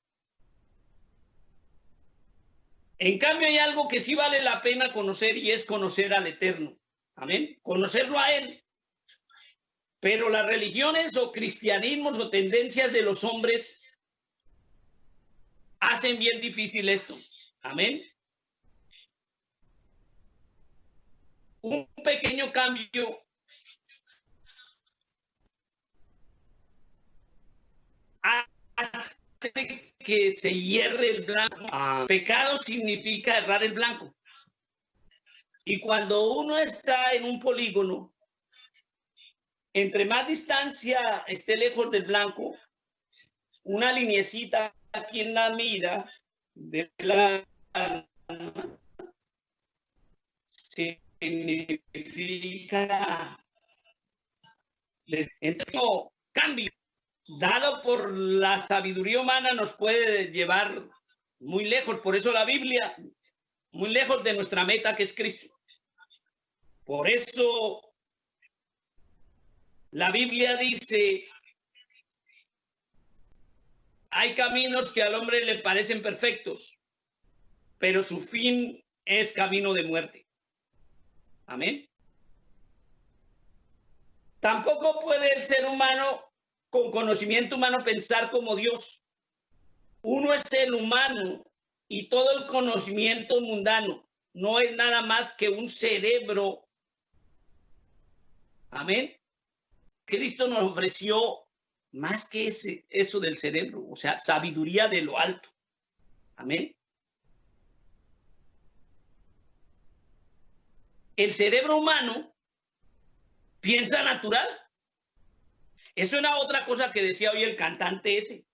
En cambio, hay algo que sí vale la pena conocer y es conocer al Eterno. Amén. Conocerlo a Él. Pero las religiones o cristianismos o tendencias de los hombres hacen bien difícil esto. Amén. Un pequeño cambio hace que se hierre el blanco. Pecado significa errar el blanco. Y cuando uno está en un polígono, entre más distancia esté lejos del blanco, una linecita aquí en la mira de la significa cambio dado por la sabiduría humana nos puede llevar muy lejos. Por eso la Biblia, muy lejos de nuestra meta que es Cristo. Por eso la Biblia dice, hay caminos que al hombre le parecen perfectos, pero su fin es camino de muerte. Amén. Tampoco puede el ser humano con conocimiento humano pensar como Dios. Uno es el humano y todo el conocimiento mundano. no es nada más que un cerebro. Amén. Cristo nos ofreció más que eso del cerebro, o sea, sabiduría de lo alto. Amén. El cerebro humano piensa natural. Eso era otra cosa que decía hoy el cantante ese.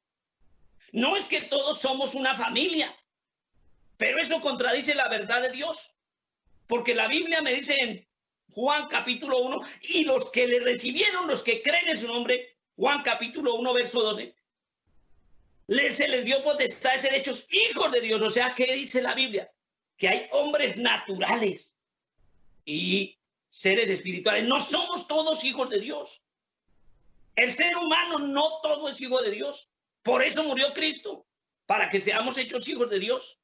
No es que todos somos una familia, pero eso contradice la verdad de Dios. Porque la Biblia me dice en Juan capítulo 1, y los que le recibieron, los que creen en su nombre, Juan capítulo 1, verso 12, se les dio potestad de ser hechos hijos de Dios. O sea, ¿qué dice la Biblia? Que hay hombres naturales y seres espirituales. No somos todos hijos de Dios. El ser humano no todo es hijo de Dios. Por eso murió Cristo, para que seamos hechos hijos de Dios.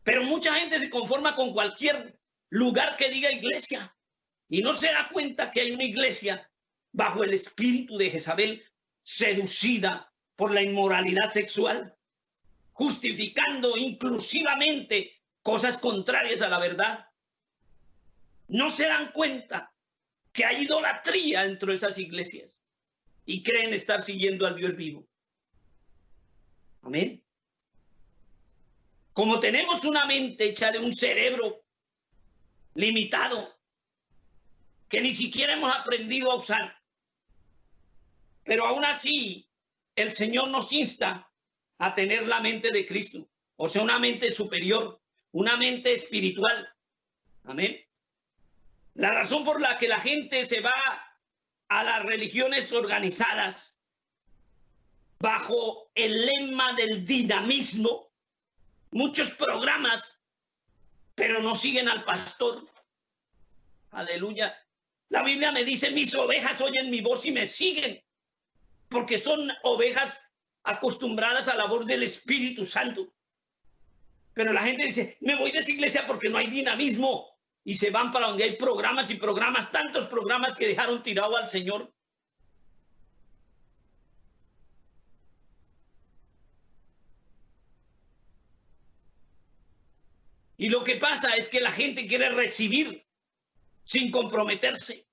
Pero mucha gente se conforma con cualquier lugar que diga iglesia y no se da cuenta que hay una iglesia bajo el espíritu de Jezabel, seducida por la inmoralidad sexual, justificando inclusivamente cosas contrarias a la verdad. No se dan cuenta que hay idolatría dentro de esas iglesias y creen estar siguiendo al Dios vivo. Amén. Como tenemos una mente hecha de un cerebro limitado, que ni siquiera hemos aprendido a usar, pero aún así el Señor nos insta a tener la mente de Cristo, o sea, una mente superior, una mente espiritual. Amén. La razón por la que la gente se va a las religiones organizadas bajo el lema del dinamismo, muchos programas, pero no siguen al pastor. Aleluya. La Biblia me dice, mis ovejas oyen mi voz y me siguen, porque son ovejas acostumbradas a la voz del Espíritu Santo. Pero la gente dice, me voy de esa iglesia porque no hay dinamismo, y se van para donde hay programas y programas, tantos programas que dejaron tirado al Señor. Y lo que pasa es que la gente quiere recibir sin comprometerse.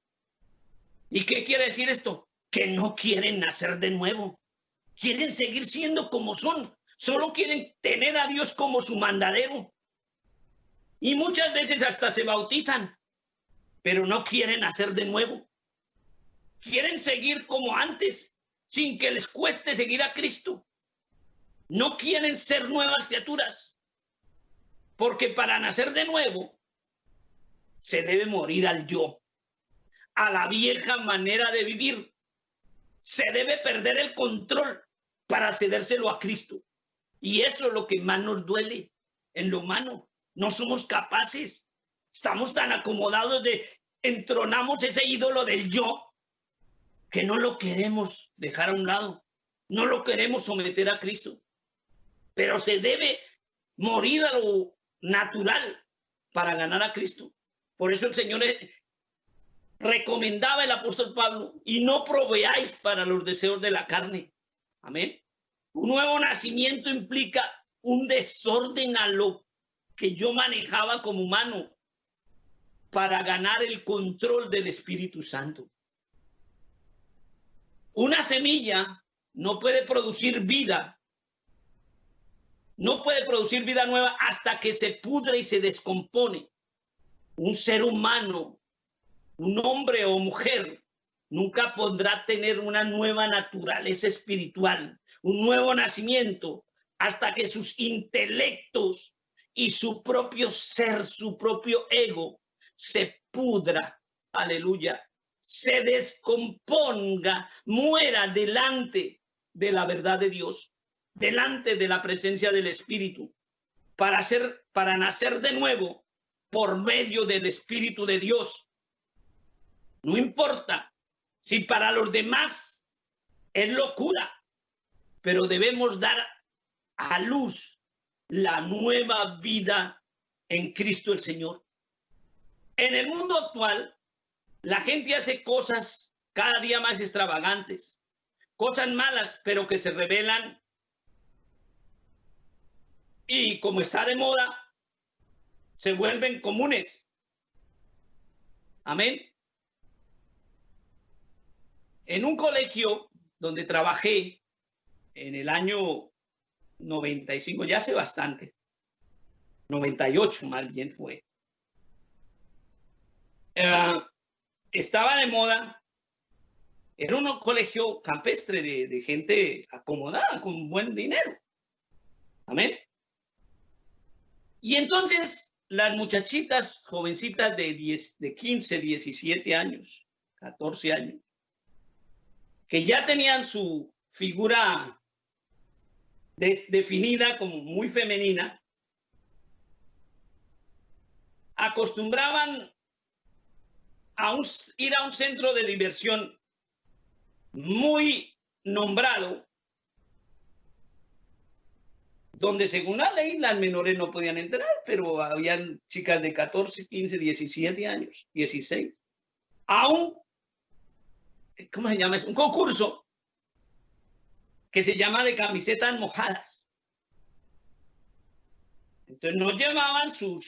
¿Y qué quiere decir esto? Que no quieren nacer de nuevo. Quieren seguir siendo como son. Solo quieren tener a Dios como su mandadero. Y muchas veces hasta se bautizan, pero no quieren nacer de nuevo. Quieren seguir como antes, sin que les cueste seguir a Cristo. No quieren ser nuevas criaturas. Porque para nacer de nuevo, se debe morir al yo, a la vieja manera de vivir. Se debe perder el control para cedérselo a Cristo. Y eso es lo que más nos duele en lo humano. No somos capaces. Estamos tan acomodados entronamos ese ídolo del yo, que no lo queremos dejar a un lado. No lo queremos someter a Cristo. Pero se debe morir a lo natural para ganar a Cristo. Por eso el Señor recomendaba el apóstol Pablo, y no proveáis para los deseos de la carne. Amén. Un nuevo nacimiento implica un desorden a lo que yo manejaba como humano para ganar el control del Espíritu Santo. Una semilla no puede producir vida. No puede producir vida nueva hasta que se pudre y se descompone. Un ser humano, un hombre o mujer, nunca podrá tener una nueva naturaleza espiritual, un nuevo nacimiento, hasta que sus intelectos y su propio ser, su propio ego, se pudra, aleluya, se descomponga, muera delante de la verdad de Dios, delante de la presencia del Espíritu, para nacer de nuevo por medio del Espíritu de Dios. No importa si para los demás es locura, pero debemos dar a luz la nueva vida en Cristo el Señor. En el mundo actual, la gente hace cosas cada día más extravagantes, cosas malas, pero que se revelan. Y como está de moda, se vuelven comunes. Amén. En un colegio donde trabajé en el año 95, ya hace bastante, 98 más bien fue, estaba de moda, era un colegio campestre de gente acomodada, con buen dinero. Amén. Y entonces las muchachitas, jovencitas de 15, 17 años, 14 años, que ya tenían su figura definida como muy femenina, acostumbraban a ir a un centro de diversión muy nombrado, donde según la ley las menores no podían entrar, pero habían chicas de 14, 15, 17 años, 16, a un, ¿cómo se llama? Un concurso que se llama de camisetas mojadas. Entonces no llevaban su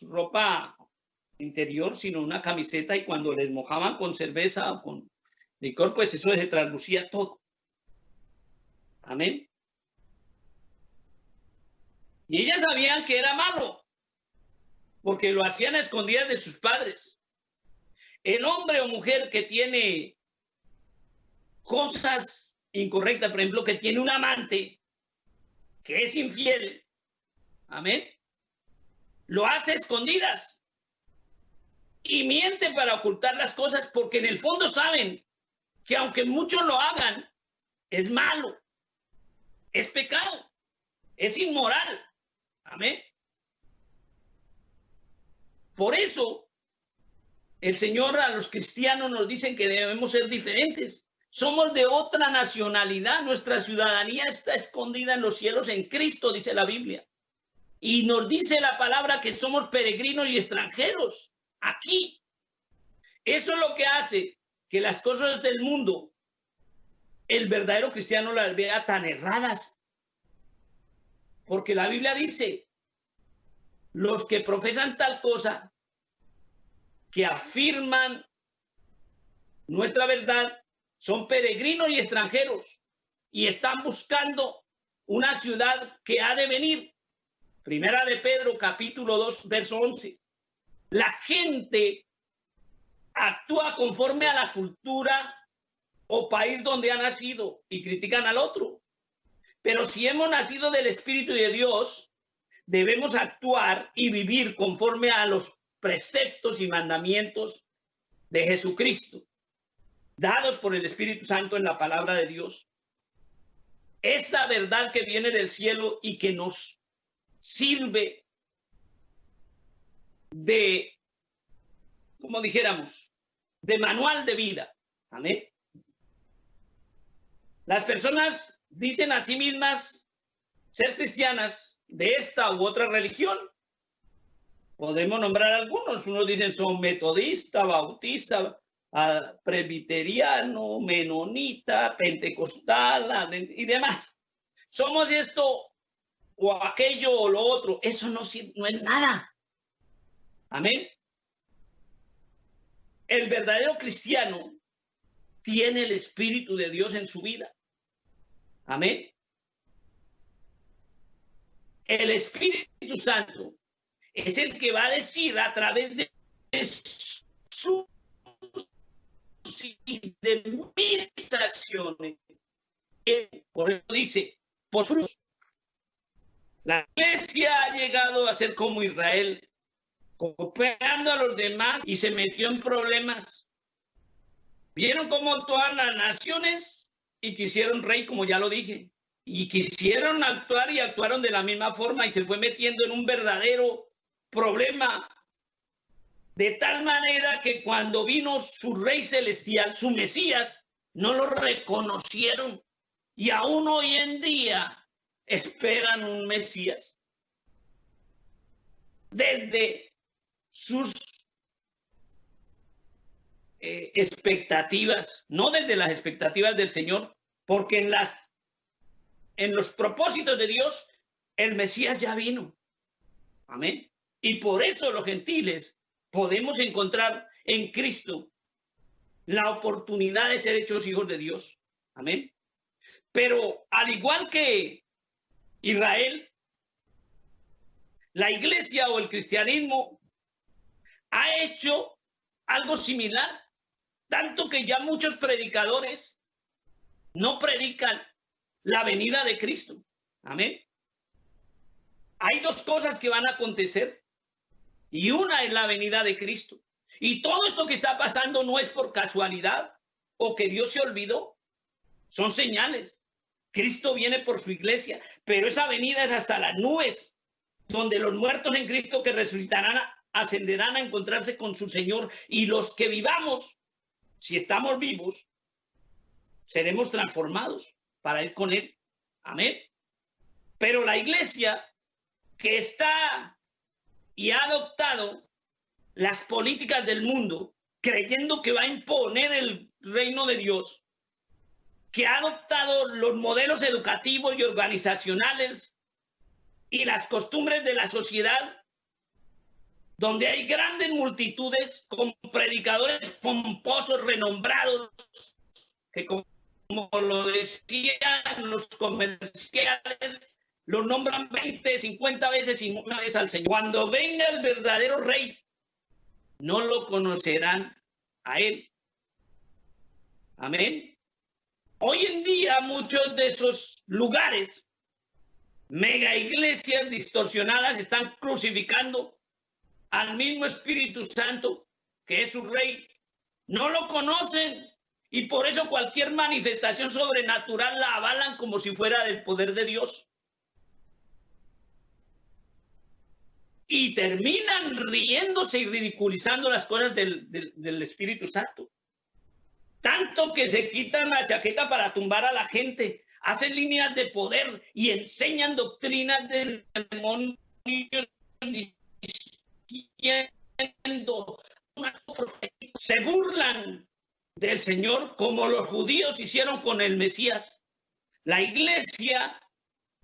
ropa interior, sino una camiseta, y cuando les mojaban con cerveza o con licor, pues eso se traslucía todo. Amén. Y ellas sabían que era malo, porque lo hacían a escondidas de sus padres. El hombre o mujer que tiene cosas incorrectas, por ejemplo, que tiene un amante que es infiel, amén, lo hace a escondidas y miente para ocultar las cosas, porque en el fondo saben que aunque muchos lo hagan, es malo, es pecado, es inmoral. Amén. Por eso el Señor a los cristianos nos dicen que debemos ser diferentes. Somos de otra nacionalidad. Nuestra ciudadanía está escondida en los cielos en Cristo, dice la Biblia. Y nos dice la palabra que somos peregrinos y extranjeros aquí. Eso es lo que hace que las cosas del mundo, el verdadero cristiano las vea tan erradas. Porque la Biblia dice, los que profesan tal cosa, que afirman nuestra verdad, son peregrinos y extranjeros y están buscando una ciudad que ha de venir. Primera de Pedro, capítulo 2, verso 11. La gente actúa conforme a la cultura o país donde ha nacido y critican al otro. Pero si hemos nacido del Espíritu de Dios, debemos actuar y vivir conforme a los preceptos y mandamientos de Jesucristo, dados por el Espíritu Santo en la palabra de Dios. Esa verdad que viene del cielo y que nos sirve de, como dijéramos, de manual de vida. Amén. Las personas dicen a sí mismas ser cristianas de esta u otra religión. Podemos nombrar algunos. Unos dicen son metodista, bautista, presbiteriano, menonita, pentecostal y demás. Somos esto o aquello o lo otro. Eso no es nada. Amén. El verdadero cristiano tiene el Espíritu de Dios en su vida. Amén. El Espíritu Santo es el que va a decir a través de sus y de mis acciones. Por eso dice, por frutos. La iglesia ha llegado a ser como Israel, copiando a los demás, y se metió en problemas. Vieron cómo actuaban las naciones y quisieron rey, como ya lo dije, y quisieron actuar y actuaron de la misma forma, y se fue metiendo en un verdadero problema, de tal manera que cuando vino su rey celestial, su Mesías, no lo reconocieron, y aún hoy en día esperan un Mesías desde sus expectativas, no desde las expectativas del Señor, porque en los propósitos de Dios el Mesías ya vino. Amén. Y por eso los gentiles podemos encontrar en Cristo la oportunidad de ser hechos hijos de Dios. Amén. Pero al igual que Israel, la iglesia o el cristianismo ha hecho algo similar, tanto que ya muchos predicadores no predican la venida de Cristo. Amén. Hay dos cosas que van a acontecer y una es la venida de Cristo. Y todo esto que está pasando no es por casualidad o que Dios se olvidó. Son señales. Cristo viene por su iglesia, pero esa venida es hasta las nubes, donde los muertos en Cristo que resucitarán ascenderán a encontrarse con su Señor, y los que vivamos, si estamos vivos, seremos transformados para ir con Él. Amén. Pero la iglesia que está y ha adoptado las políticas del mundo, creyendo que va a imponer el reino de Dios, que ha adoptado los modelos educativos y organizacionales y las costumbres de la sociedad, donde hay grandes multitudes con predicadores pomposos, renombrados, que como lo decían los comerciales, los nombran 20, 50 veces y una vez al Señor. Cuando venga el verdadero rey, no lo conocerán a él. Amén. Hoy en día muchos de esos lugares, mega iglesias distorsionadas, están crucificando al mismo Espíritu Santo, que es su rey. No lo conocen y por eso cualquier manifestación sobrenatural la avalan como si fuera del poder de Dios. Y terminan riéndose y ridiculizando las cosas del Espíritu Santo. Tanto que se quitan la chaqueta para tumbar a la gente, hacen líneas de poder y enseñan doctrinas del demonio, diciendo una profecía. Se burlan del Señor como los judíos hicieron con el Mesías. La iglesia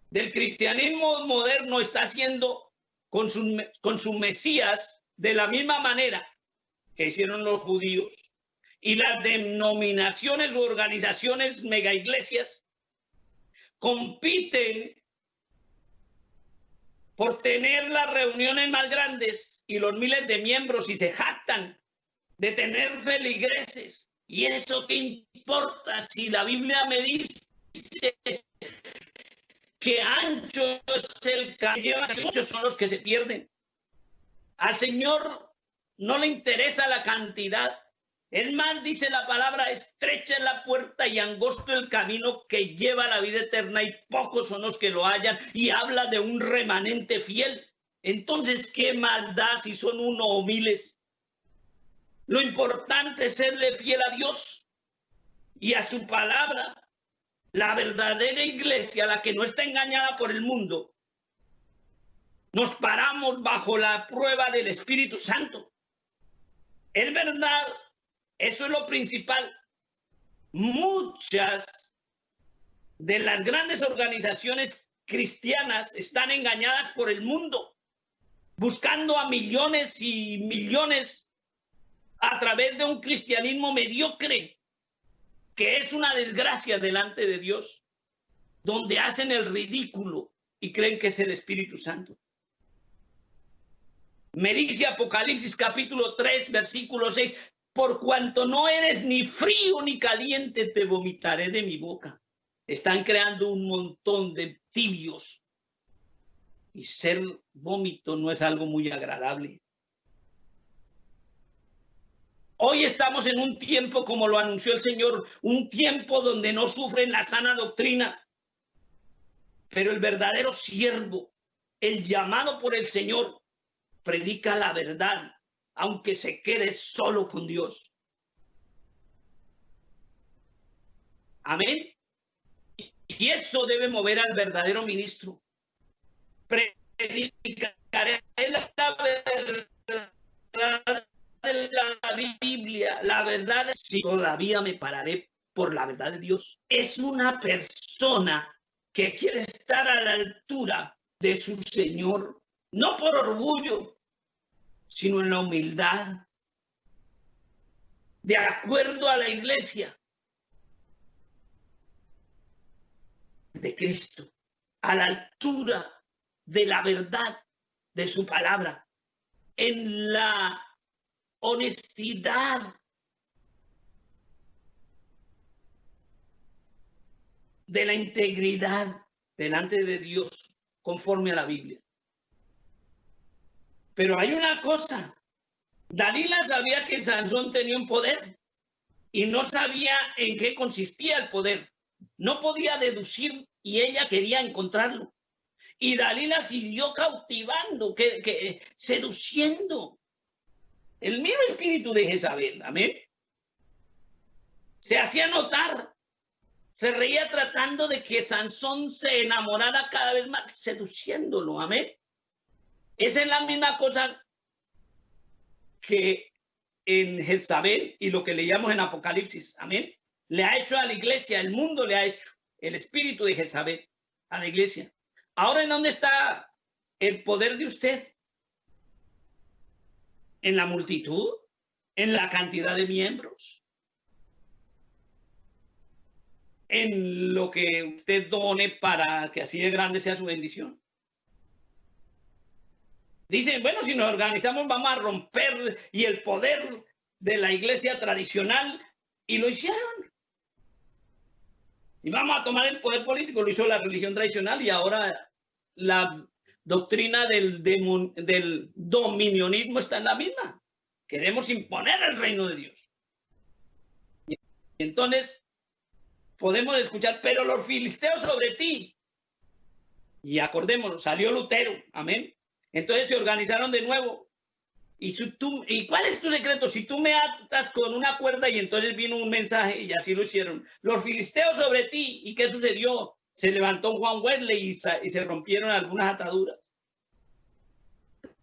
del cristianismo moderno está haciendo con su Mesías de la misma manera que hicieron los judíos. Y las denominaciones u organizaciones mega iglesias compiten por tener las reuniones más grandes y los miles de miembros, y se jactan de tener feligreses. ¿Y eso qué importa si la Biblia me dice que ancho es el camino, muchos son los que se pierden? Al Señor no le interesa la cantidad. Es más, dice la palabra, estrecha es la puerta y angosto el camino que lleva a la vida eterna, y pocos son los que lo hallan, y habla de un remanente fiel. Entonces, ¿qué más da si son uno o miles? Lo importante es serle fiel a Dios y a su palabra. La verdadera iglesia, la que no está engañada por el mundo, nos paramos bajo la prueba del Espíritu Santo. Es verdad, eso es lo principal. Muchas de las grandes organizaciones cristianas están engañadas por el mundo, buscando a millones y millones a través de un cristianismo mediocre, que es una desgracia delante de Dios, donde hacen el ridículo y creen que es el Espíritu Santo. Me dice Apocalipsis capítulo 3, versículo 6, por cuanto no eres ni frío ni caliente, te vomitaré de mi boca. Están creando un montón de tibios, y ser vómito no es algo muy agradable. Hoy estamos en un tiempo, como lo anunció el Señor, un tiempo donde no sufren la sana doctrina, pero el verdadero siervo, el llamado por el Señor, predica la verdad, aunque se quede solo con Dios. Amén. Y eso debe mover al verdadero ministro. Predicaré la verdad de la Biblia, la verdad, si todavía me pararé por la verdad de Dios. Es una persona que quiere estar a la altura de su Señor, no por orgullo, sino en la humildad, de acuerdo a la iglesia de Cristo, a la altura de la verdad de su palabra, en la honestidad de la integridad delante de Dios, conforme a la Biblia. Pero hay una cosa, Dalila sabía que Sansón tenía un poder y no sabía en qué consistía el poder. No podía deducir y ella quería encontrarlo. Y Dalila siguió cautivando, seduciendo. El mismo espíritu de Jezabel, amén. Se hacía notar, se reía tratando de que Sansón se enamorara cada vez más, seduciéndolo, amén. Esa es la misma cosa que en Jezabel y lo que leíamos en Apocalipsis, amén. Le ha hecho a la iglesia, el mundo le ha hecho, el espíritu de Jezabel a la iglesia. Ahora, ¿en dónde está el poder de usted? ¿En la multitud? ¿En la cantidad de miembros? ¿En lo que usted done para que así de grande sea su bendición? Dicen, bueno, si nos organizamos vamos a romper y el poder de la iglesia tradicional, y lo hicieron. Y vamos a tomar el poder político, lo hizo la religión tradicional, y ahora la doctrina del dominionismo está en la misma. Queremos imponer el reino de Dios. Y entonces podemos escuchar, pero los filisteos sobre ti. Y acordémonos, salió Lutero, amén. Entonces se organizaron de nuevo. ¿Y cuál es tu secreto? Si tú me atas con una cuerda, y entonces vino un mensaje y así lo hicieron. Los filisteos sobre ti. ¿Y qué sucedió? Se levantó Juan Wesley y se rompieron algunas ataduras.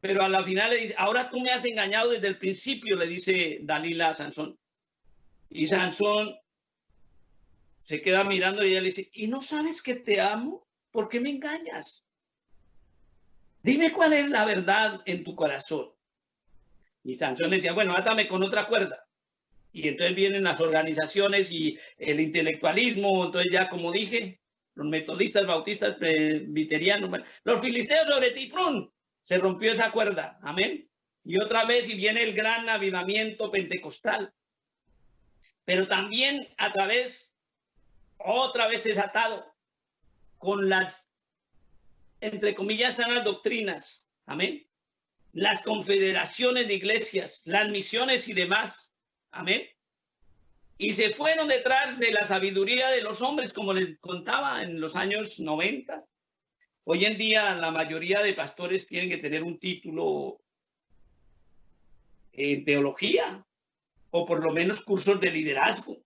Pero a la final le dice, ahora tú me has engañado desde el principio, le dice Dalila a Sansón. Y Sansón se queda mirando y ella le dice, ¿y no sabes que te amo? ¿Por qué me engañas? Dime cuál es la verdad en tu corazón. Y Sansón le decía, bueno, átame con otra cuerda. Y entonces vienen las organizaciones y el intelectualismo. Entonces ya, como dije, los metodistas, bautistas, presbiterianos, los filisteos sobre ti, ¡prum! Se rompió esa cuerda, amén. Y otra vez, y viene el gran avivamiento pentecostal. Pero también a través, otra vez es atado con las, entre comillas, sanas doctrinas, amén. Las confederaciones de iglesias, las misiones y demás, amén. Y se fueron detrás de la sabiduría de los hombres, como les contaba en los años 90. Hoy en día la mayoría de pastores tienen que tener un título en teología, o por lo menos cursos de liderazgo,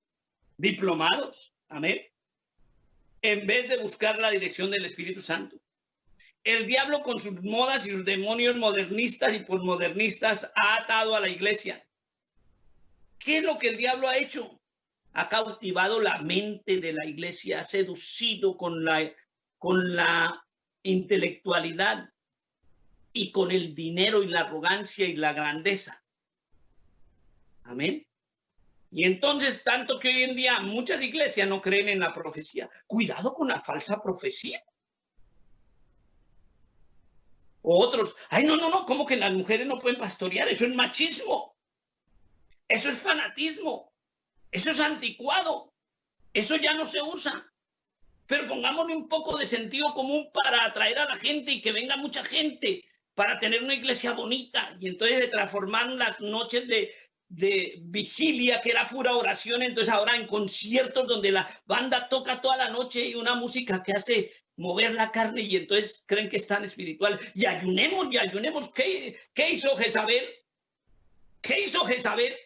diplomados, amén, en vez de buscar la dirección del Espíritu Santo. El diablo, con sus modas y sus demonios modernistas y posmodernistas, ha atado a la iglesia. ¿Qué es lo que el diablo ha hecho? Ha cautivado la mente de la iglesia, ha seducido con la intelectualidad y con el dinero y la arrogancia y la grandeza. Amén. Y entonces, tanto que hoy en día muchas iglesias no creen en la profecía. Cuidado con la falsa profecía. O otros, ay, no, ¿cómo que las mujeres no pueden pastorear? Eso es machismo. Eso es fanatismo. Eso es anticuado. Eso ya no se usa. Pero pongámosle un poco de sentido común para atraer a la gente y que venga mucha gente, para tener una iglesia bonita. Y entonces se transformaron las noches de vigilia, que era pura oración, entonces ahora en conciertos donde la banda toca toda la noche y una música que hace mover la carne, y entonces creen que es tan espiritual. Y ayunemos. ¿Qué hizo Jezabel? ¿Qué hizo Jezabel?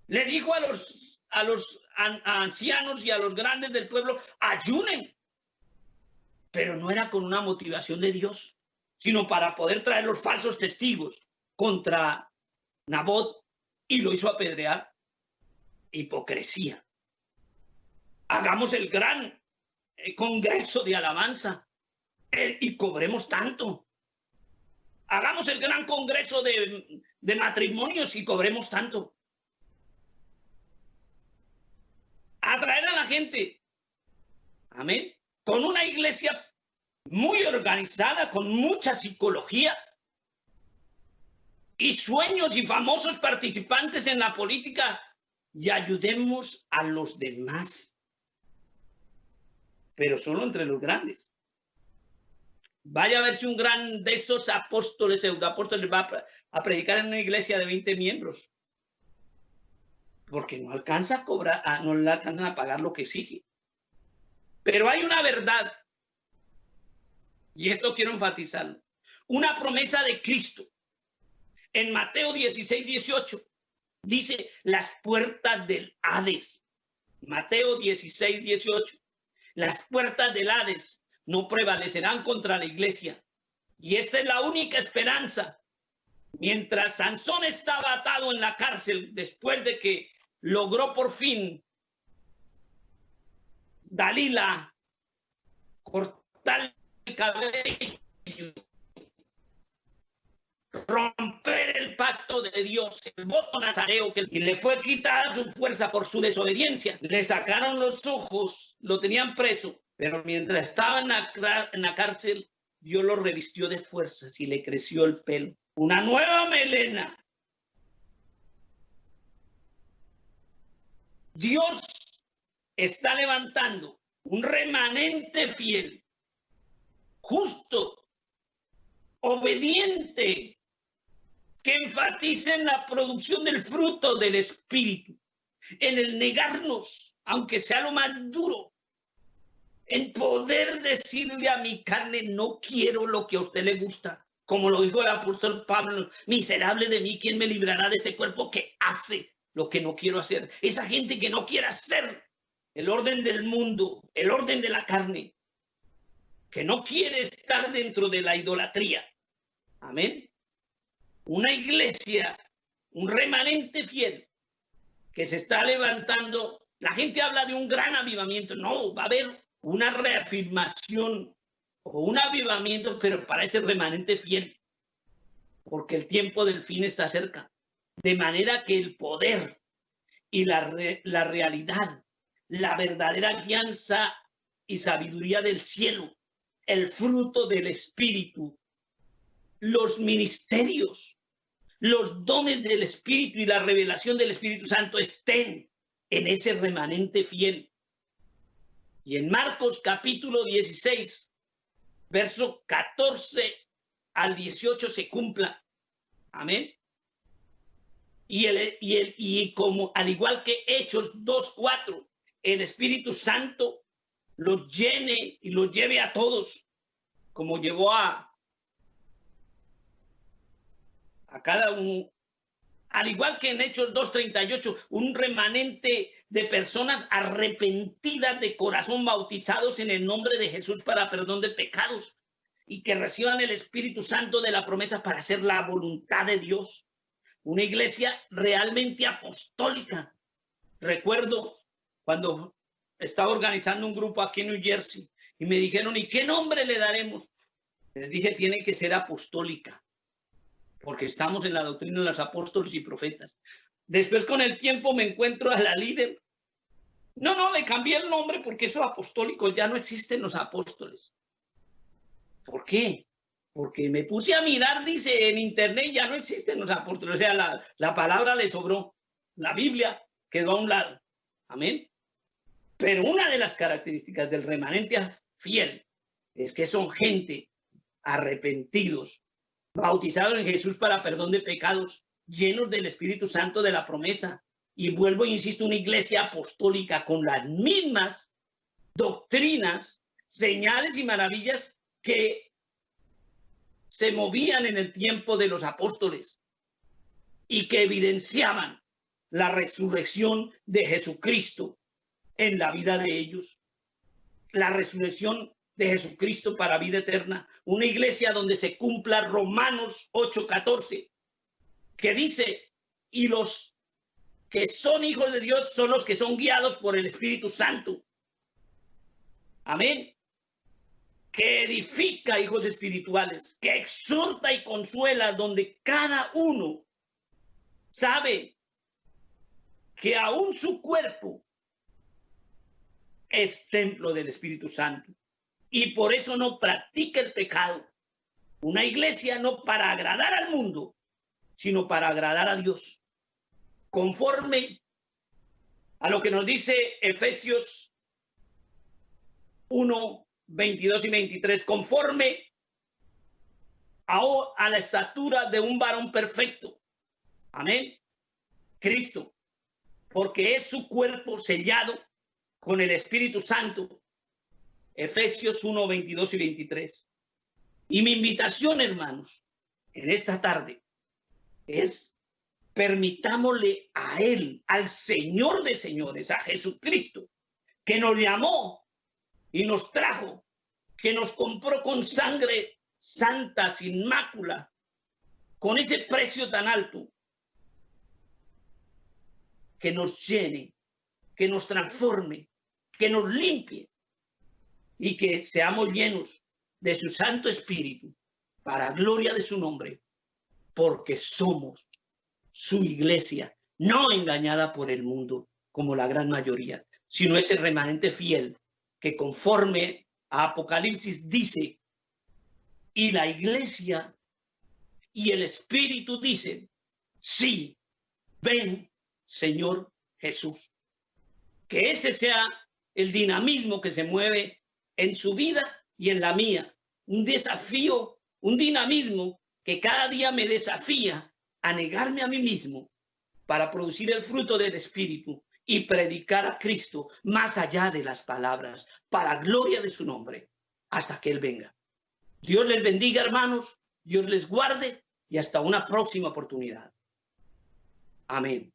Le dijo a los ancianos y a los grandes del pueblo, ayunen. Pero no era con una motivación de Dios, sino para poder traer los falsos testigos contra Nabot, y lo hizo apedrear. Hipocresía. Hagamos el gran congreso de alabanza, y cobremos tanto. Hagamos el gran congreso de matrimonios y cobremos tanto. Atraer a la gente, amén, con una iglesia muy organizada, con mucha psicología y sueños y famosos participantes en la política, y ayudemos a los demás, pero solo entre los grandes. Vaya a ver si un gran de esos apóstoles, pseudoapóstoles, va a predicar en una iglesia de 20 miembros, porque no alcanza a cobrar, no le alcanzan a pagar lo que exige. Pero hay una verdad, y esto quiero enfatizarlo, una promesa de Cristo. En Mateo 16, 18, dice las puertas del Hades. Mateo 16, 18. Las puertas del Hades no prevalecerán contra la iglesia. Y esta es la única esperanza. Mientras Sansón estaba atado en la cárcel, después de que logró por fin Dalila cortar el cabello, romper el pacto de Dios, el voto nazareo, que le fue quitada su fuerza por su desobediencia. Le sacaron los ojos, lo tenían preso, pero mientras estaba en la cárcel, Dios lo revistió de fuerzas y le creció el pelo. Una nueva melena. Dios está levantando un remanente fiel, justo, obediente, que enfatice en la producción del fruto del Espíritu, en el negarnos, aunque sea lo más duro, en poder decirle a mi carne, no quiero lo que a usted le gusta, como lo dijo el apóstol Pablo, miserable de mí, ¿quién me librará de este cuerpo que hace lo que no quiero hacer? Esa gente que no quiere hacer el orden del mundo, el orden de la carne, que no quiere estar dentro de la idolatría. Amén. Una iglesia, un remanente fiel que se está levantando. La gente habla de un gran avivamiento. No, va a haber una reafirmación o un avivamiento, pero para ese remanente fiel, porque el tiempo del fin está cerca. De manera que el poder y la realidad, la verdadera guianza y sabiduría del cielo, el fruto del Espíritu, los ministerios, los dones del Espíritu y la revelación del Espíritu Santo estén en ese remanente fiel. Y en Marcos capítulo 16, verso 14 al 18 se cumpla. Amén. Y como al igual que Hechos 2:4, el Espíritu Santo los llene y los lleve a todos, como llevó a cada uno. Al igual que en Hechos 2:38, un remanente de personas arrepentidas de corazón, bautizados en el nombre de Jesús para perdón de pecados y que reciban el Espíritu Santo de la promesa para hacer la voluntad de Dios. Una iglesia realmente apostólica. Recuerdo cuando estaba organizando un grupo aquí en New Jersey y me dijeron, ¿y qué nombre le daremos? Les dije, tiene que ser apostólica, porque estamos en la doctrina de los apóstoles y profetas. Después, con el tiempo, me encuentro a la líder. No, le cambié el nombre porque eso apostólico, ya no existen los apóstoles. ¿Por qué? Porque me puse a mirar, dice, en internet ya no existen los apóstoles. O sea, la palabra le sobró. La Biblia quedó a un lado. Amén. Pero una de las características del remanente fiel es que son gente arrepentidos, bautizados en Jesús para perdón de pecados, llenos del Espíritu Santo de la promesa. Y vuelvo e insisto, una iglesia apostólica con las mismas doctrinas, señales y maravillas que se movían en el tiempo de los apóstoles y que evidenciaban la resurrección de Jesucristo en la vida de ellos. La resurrección de Jesucristo para vida eterna. Una iglesia donde se cumpla Romanos 8:14, que dice, y los que son hijos de Dios son los que son guiados por el Espíritu Santo. Amén. que edifica hijos espirituales, que exhorta y consuela, donde cada uno sabe que aún su cuerpo es templo del Espíritu Santo y por eso no practica el pecado. Una iglesia no para agradar al mundo, sino para agradar a Dios, conforme a lo que nos dice Efesios 1, 22 y 23, conforme a la estatura de un varón perfecto. Amén. Cristo, porque es su cuerpo sellado con el Espíritu Santo. Efesios 1, 22 y 23. Y mi invitación, hermanos, en esta tarde es: permitámosle a Él, al Señor de señores, a Jesucristo, que nos llamó y nos trajo, que nos compró con sangre santa, sin mácula, con ese precio tan alto, que nos llene, que nos transforme, que nos limpie y que seamos llenos de su Santo Espíritu para gloria de su nombre, porque somos su iglesia, no engañada por el mundo como la gran mayoría, sino ese remanente fiel que conforme a Apocalipsis dice, y la iglesia y el Espíritu dicen, sí, ven, Señor Jesús. Que ese sea el dinamismo que se mueve en su vida y en la mía. Un desafío, un dinamismo que cada día me desafía a negarme a mí mismo para producir el fruto del Espíritu y predicar a Cristo más allá de las palabras, para gloria de su nombre, hasta que Él venga. Dios les bendiga, hermanos, Dios les guarde y hasta una próxima oportunidad. Amén.